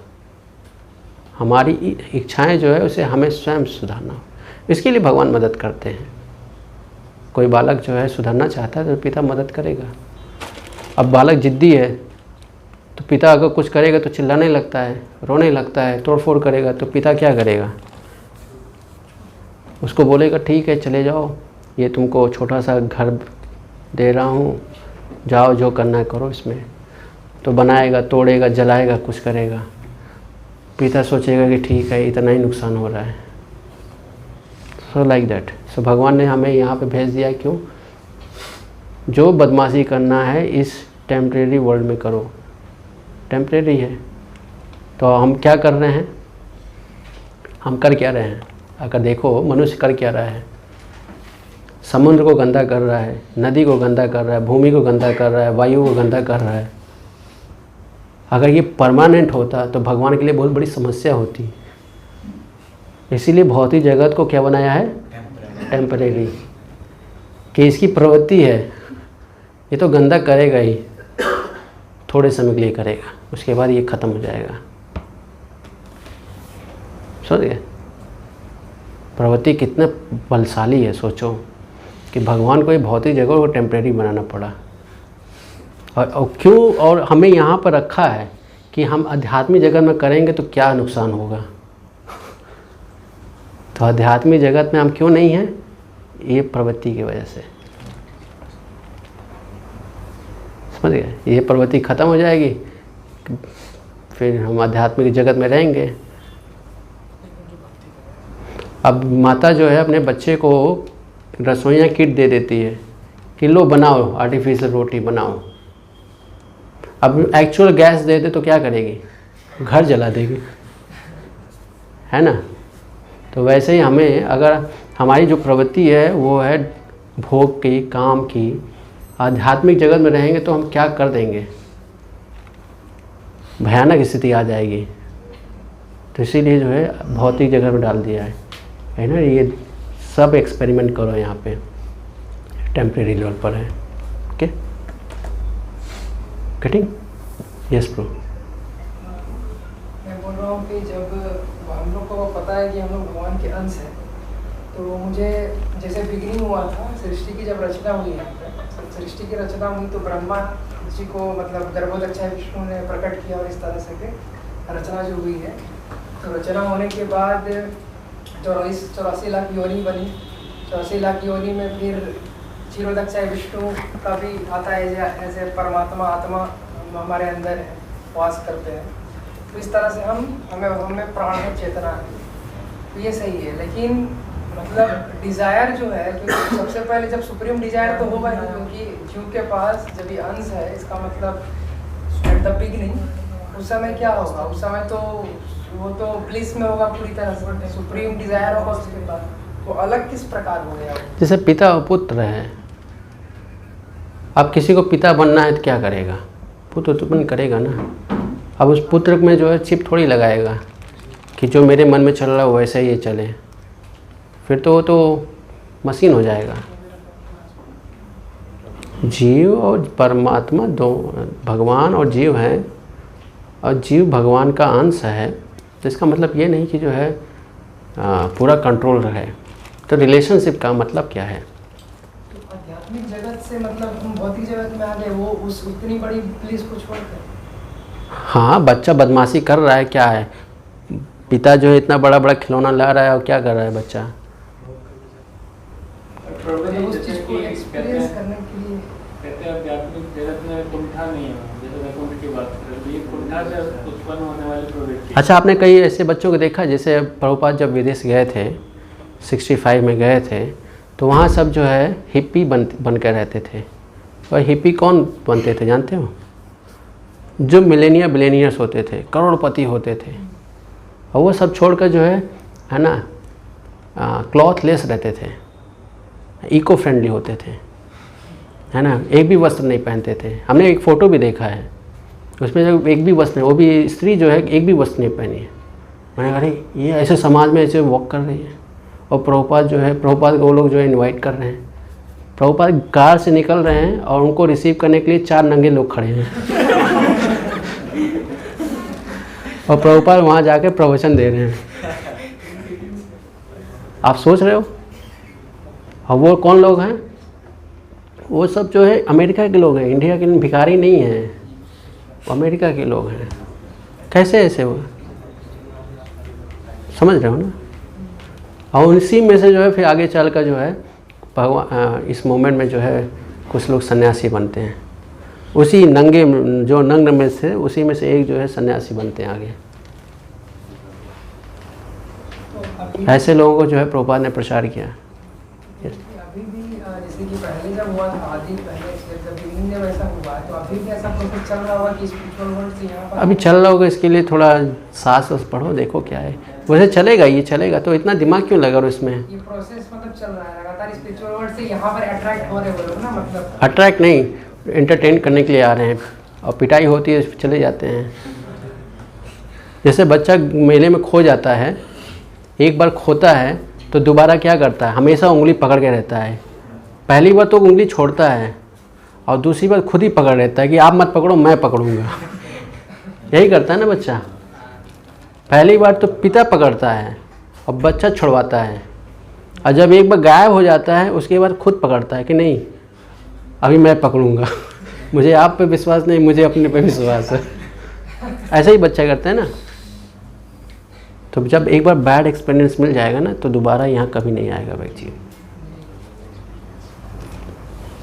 हमारी इच्छाएं जो है उसे हमें स्वयं सुधारना होगा। इसके लिए भगवान मदद करते हैं। कोई बालक जो है सुधरना चाहता है तो पिता मदद करेगा। अब बालक जिद्दी है तो पिता अगर कुछ करेगा तो चिल्लाने लगता है, रोने लगता है, तोड़फोड़ करेगा, तो पिता क्या करेगा? उसको बोलेगा ठीक है चले जाओ, ये तुमको छोटा सा घर दे रहा हूँ, जाओ जो करना है करो इसमें। तो बनाएगा, तोड़ेगा, जलाएगा, कुछ करेगा। पिता सोचेगा कि ठीक है इतना ही नुकसान हो रहा है। So like that. सो भगवान ने हमें यहाँ पे भेज दिया। क्यों? जो बदमाशी करना है इस टेम्परेरी वर्ल्ड में करो। टेम्परेरी है। तो हम क्या कर रहे हैं? हम कर क्या रहे हैं? अगर देखो मनुष्य कर क्या रहा है? समुद्र को गंदा कर रहा है, नदी को गंदा कर रहा है, भूमि को गंदा कर रहा है, वायु को गंदा कर रहा है। अगर ये परमानेंट होता तो भगवान के लिए बहुत बड़ी समस्या होती। इसीलिए भौतिक जगत को क्या बनाया है? टेम्परेरी। कि इसकी प्रवृत्ति है, ये तो गंदा करेगा ही, थोड़े समय के लिए करेगा, उसके बाद ये ख़त्म हो जाएगा। समझ गए? प्रवृत्ति कितने बलशाली है। सोचो कि भगवान को ये भौतिक जगह को टेम्परेरी बनाना पड़ा। और क्यों? और हमें यहाँ पर रखा है कि हम आध्यात्मिक जगत में करेंगे तो क्या नुकसान होगा। तो आध्यात्मिक जगत में हम क्यों नहीं हैं? ये प्रवृत्ति की वजह से। समझ गए? ये प्रवृत्ति ख़त्म हो जाएगी, फिर हम आध्यात्मिक जगत में रहेंगे। अब माता जो है अपने बच्चे को रसोइयाँ किट दे देती है कि लो बनाओ, आर्टिफिशियल रोटी बनाओ। अब एक्चुअल गैस दे दे तो क्या करेगी? घर जला देगी, है ना? तो वैसे ही हमें, अगर हमारी जो प्रवृत्ति है वो है भोग की, काम की, आध्यात्मिक जगत में रहेंगे तो हम क्या कर देंगे? भयानक स्थिति आ जाएगी। तो इसीलिए जो है भौतिक जगह में डाल दिया है ना। ये सब एक्सपेरिमेंट करो यहाँ पे, टेम्परेरी लेवल पर है। Okay, cutting? Yes bro. मैं बोल रहा हूँ कि जब हम लोग को पता है कि हम लोग भगवान के अंश हैं, तो मुझे जैसे बिगिनिंग हुआ था सृष्टि की, जब रचना हुई यहाँ पे, सृष्टि की रचना हुई तो ब्रह्मा जी को मतलब गर्भोदक्षाय विष्णु ने प्रकट किया और इस तरह से रचना जो हुई है। तो रचना होने के बाद 84 लाख योनि बनी। 84 लाख योनि में फिर क्षीरोदक्षाय विष्णु का भी आता है, ऐसे परमात्मा आत्मा हमारे अंदर है, वास करते हैं। तो इस तरह से हमें प्राण है, चेतना है, तो ये सही है। लेकिन मतलब डिज़ायर जो है, क्योंकि सबसे पहले जब सुप्रीम डिज़ायर तो होगा ही, क्योंकि जीव के पास जब ये अंश है, इसका मतलब एट द बिगिनिंग उस समय क्या होगा? उस समय तो वो तो ब्लिस में होगा पूरी तरह से, सुप्रीम डिज़ायर होगा उसके बाद। तो अलग किस प्रकार हो गया? जैसे पिता और पुत्र है। अब किसी को पिता बनना है तो क्या करेगा? पुत्र उत्पन्न करेगा ना। अब उस पुत्र में जो है चिप थोड़ी लगाएगा कि जो मेरे मन में चल रहा है वैसे ही ये चले, फिर तो वो तो मशीन हो जाएगा। जीव और परमात्मा दो, भगवान और जीव हैं, और जीव भगवान का अंश है। तो इसका मतलब ये नहीं कि जो है पूरा कंट्रोल रहे। तो रिलेशनशिप का मतलब क्या है? तो आध्यात्मिक जगत से मतलब हम भौतिक जगत में आ गए, वो उस उतनी बड़ी प्लीज को छोड़कर। हाँ, बच्चा बदमाशी कर रहा है, क्या है? पिता जो है इतना बड़ा बड़ा खिलौना ला रहा है और क्या कर रहा है बच्चा? उस चीज़ को एक्सपीरियंस करने के लिए कहते हैं आध्यात्मिक जगत में कुंठा नहीं है। जैसे वैकुंठ की बात करें तो ये कुंठा से उत्पन्न होने वाली प्रवृत्ति। अच्छा, आपने कई ऐसे बच्चों को देखा, जैसे प्रभुपाद जब विदेश गए थे, 65 में गए थे, तो वहाँ सब जो है हिप्पी बन कर रहते थे। और हिप्पी कौन बनते थे जानते हो? जो बिलेनियर्स होते थे, करोड़पति होते थे, और वो सब छोड़कर जो है ना क्लॉथ लेस रहते थे, इको फ्रेंडली होते थे, है ना, एक भी वस्त्र नहीं पहनते थे। हमने एक फ़ोटो भी देखा है, उसमें जब एक भी वस्त्र, वो भी स्त्री जो है एक भी वस्त्र नहीं पहनी है। मैंने कहा अरे ये ऐसे समाज में ऐसे वॉक कर रही है। और प्रभुपाद जो है, प्रभुपाद को वो लोग जो है इनवाइट कर रहे हैं, प्रभुपाद कार से निकल रहे हैं और उनको रिसीव करने के लिए 4 नंगे लोग खड़े हैं और प्रभुपाद वहाँ जाके प्रवचन दे रहे हैं। आप सोच रहे हो? और वो कौन लोग हैं? वो सब जो है अमेरिका के लोग हैं, इंडिया के भिखारी नहीं हैं, वो अमेरिका के लोग हैं। कैसे ऐसे हुआ? समझ रहे हो ना? और इसी में से जो है फिर आगे चल कर जो है भगवान इस मोमेंट में जो है कुछ लोग सन्यासी बनते हैं। उसी नंगे जो नंग में से, उसी में से एक जो है सन्यासी बनते हैं आगे। ऐसे लोगों को जो है प्रभुपाद ने प्रचार किया। अभी भी जैसे कि पहले जब हुआ था, आदि पहले जब बिगिनिंग में वैसा हुआ, तो अभी भी ऐसा प्रोसेस चल रहा होगा कि स्पिरिचुअल वर्ल्ड से यहाँ पर अभी चल रहा होगा। इसके लिए थोड़ा सांस पढ़ो, देखो क्या है। वैसे चलेगा, ये चलेगा, तो इतना दिमाग क्यों लगा रहा इसमें? ये प्रोसेस मतलब चल रहा है लगातार, स्पिरिचुअल वर्ल्ड से यहाँ पर अट्रैक्ट हो रहे हो लोग ना, मतलब अट्रैक्ट नहीं, एंटरटेन करने के लिए आ रहे हैं, और पिटाई होती है चले जाते हैं। जैसे बच्चा मेले में खो जाता है, एक बार खोता है तो दोबारा क्या करता है? हमेशा उंगली पकड़ के रहता है। पहली बार तो उंगली छोड़ता है और दूसरी बार खुद ही पकड़ रहता है कि आप मत पकड़ो, मैं पकड़ूंगा। यही करता है ना बच्चा। पहली बार तो पिता पकड़ता है और बच्चा छुड़वाता है, और जब एक बार गायब हो जाता है उसके बाद खुद पकड़ता है कि नहीं अभी मैं पकड़ूंगा। मुझे आप पे विश्वास नहीं, मुझे अपने पे विश्वास है। ऐसा ही बच्चा करता है ना। तो जब एक बार बैड एक्सपीरियंस मिल जाएगा ना, तो दोबारा यहाँ कभी नहीं आएगा व्यक्ति।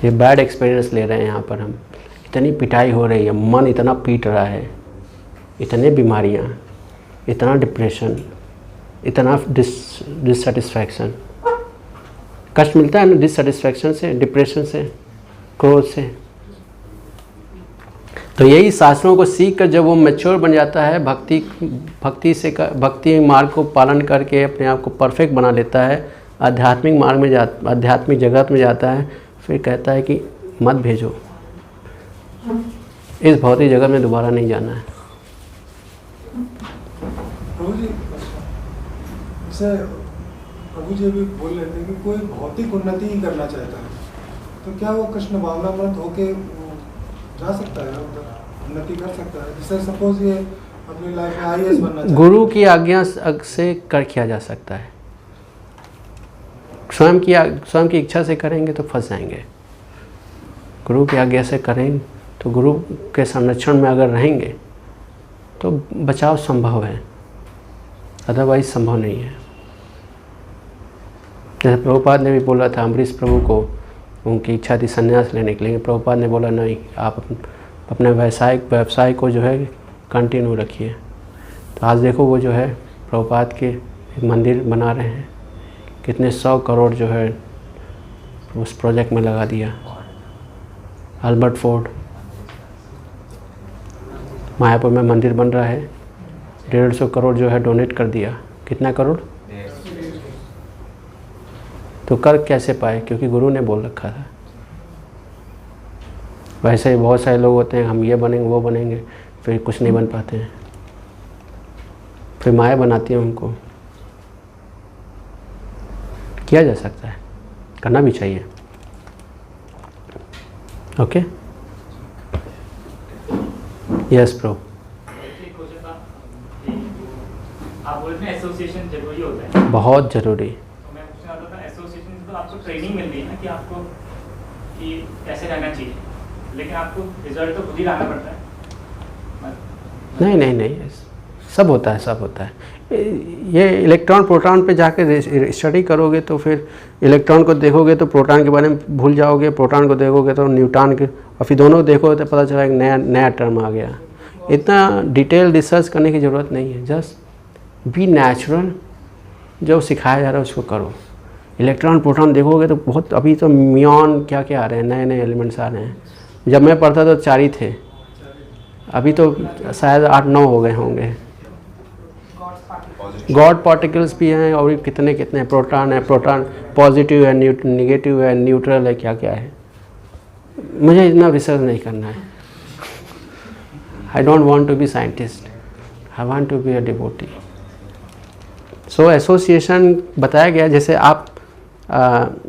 ये बैड एक्सपीरियंस ले रहे हैं यहाँ पर हम। इतनी पिटाई हो रही है, मन इतना पीट रहा है, इतने बीमारियाँ, इतना डिप्रेशन, इतना डिससेटिस्फैक्शन। कष्ट मिलता है ना डिससेटिस्फैक्शन से, डिप्रेशन से, क्रोध से। तो यही शास्त्रों को सीख कर जब वो मैच्योर बन जाता है, भक्ति मार्ग को पालन करके अपने आप को परफेक्ट बना लेता है, आध्यात्मिक मार्ग में आध्यात्मिक जगत में जाता है, फिर कहता है कि मत भेजो, इस भौतिक जगत में दोबारा नहीं जाना है। प्रभु जी, जैसे प्रभु जी अभी बोल रहे थे कि कोई भौतिक उन्नति ही करना चाहता है, तो क्या वो कृष्ण भावनामृत होके जा सकता है, उन्नति कर सकता है? जैसे सपोज ये अपनी लाइफ में IAS बनना चाहता है, गुरु की आज्ञा से कर किया जा सकता है। स्वयं की इच्छा से करेंगे तो फंस जाएंगे। गुरु की आज्ञा से करेंगे तो गुरु के संरक्षण में अगर रहेंगे तो बचाव संभव है, अदरवाइज संभव नहीं है। जैसे प्रभुपाद ने भी बोला था अम्बरीश प्रभु को, उनकी इच्छा थी संन्यास लेने के लिए, प्रभुपाद ने बोला नहीं, आप अपने व्यवसाय को जो है कंटिन्यू रखिए। तो आज देखो वो जो है प्रभुपाद के एक मंदिर बना रहे हैं, कितने 100 करोड़ जो है उस प्रोजेक्ट में लगा दिया। अल्बर्ट फोर्ड मायापुर में मंदिर बन रहा है, 150 करोड़ जो है डोनेट कर दिया। कितना करोड़? तो कर कैसे पाए? क्योंकि गुरु ने बोल रखा था। वैसे ही बहुत सारे लोग होते हैं, हम ये बनेंगे वो बनेंगे, फिर कुछ नहीं बन पाते हैं, फिर माया बनाती है उनको। किया जा सकता है, करना भी चाहिए। Okay, yes pro. आप बोलते हैं एसोसिएशन जरूरी होता है, बहुत जरूरी। तो मैं पूछना चाहता था एसोसिएशन से तो आपको ट्रेनिंग मिल रही है ना कि आपको कि कैसे रहना चाहिए, लेकिन आपको रिजल्ट तो खुद ही लाना पड़ता है। नहीं, सब होता है। ये इलेक्ट्रॉन प्रोटॉन पे जाकर स्टडी करोगे तो फिर इलेक्ट्रॉन को देखोगे तो प्रोटॉन के बारे में भूल जाओगे, प्रोटॉन को देखोगे तो न्यूट्रॉन के, और फिर दोनों को देखोगे तो पता चला एक नया टर्म आ गया। इतना डिटेल रिसर्च करने की ज़रूरत नहीं है, जस्ट बी नेचुरल। जो सिखाया जा रहा है उसको करो। इलेक्ट्रॉन प्रोटॉन देखोगे तो बहुत, अभी तो मियॉन क्या क्या आ रहे हैं, नए एलिमेंट्स आ रहे हैं, जब मैं पढ़ता तो 4 ही थे, अभी तो शायद 8-9 हो गए होंगे। गॉड पार्टिकल्स भी हैं और कितने कितने प्रोटॉन है, प्रोटॉन पॉजिटिव है, नेगेटिव है, न्यूट्रल है, क्या क्या है। मुझे इतना रिसर्च नहीं करना है। I don't want to be scientist, I want to be a devotee. So association बताया गया, जैसे आप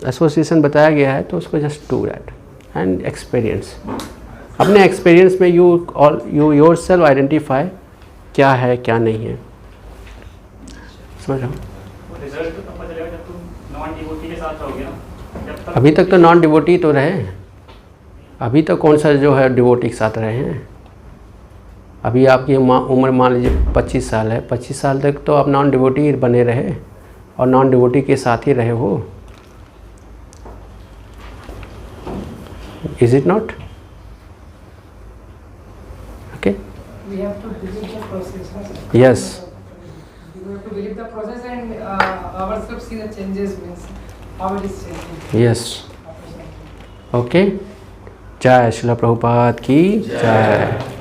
एसोसिएशन बताया गया है तो उसको just do that and experience. अपने एक्सपीरियंस में यू योरसेल्फ आइडेंटिफाई क्या है क्या नहीं है। समझ रहा हूँ? रिजल्ट तो पता चलेगा जब तुम नॉन डिवोटी के साथ रहोगे ना। जब तक अभी तक तो नॉन डिवोटी तो रहे, अभी तक कौन सा जो है डिवोटी के साथ रहे हैं। अभी आपकी उम्र मान लीजिए 25 साल है, 25 साल तक तो आप नॉन डिवोटी बने रहे और नॉन डिवोटी के साथ ही रहे हो। Is it not? Okay, We have to believe the process. Yes, We have to believe the process and ourselves see the changes, means how it is changing. Yes, okay. जय श्रील प्रभुपाद की जय।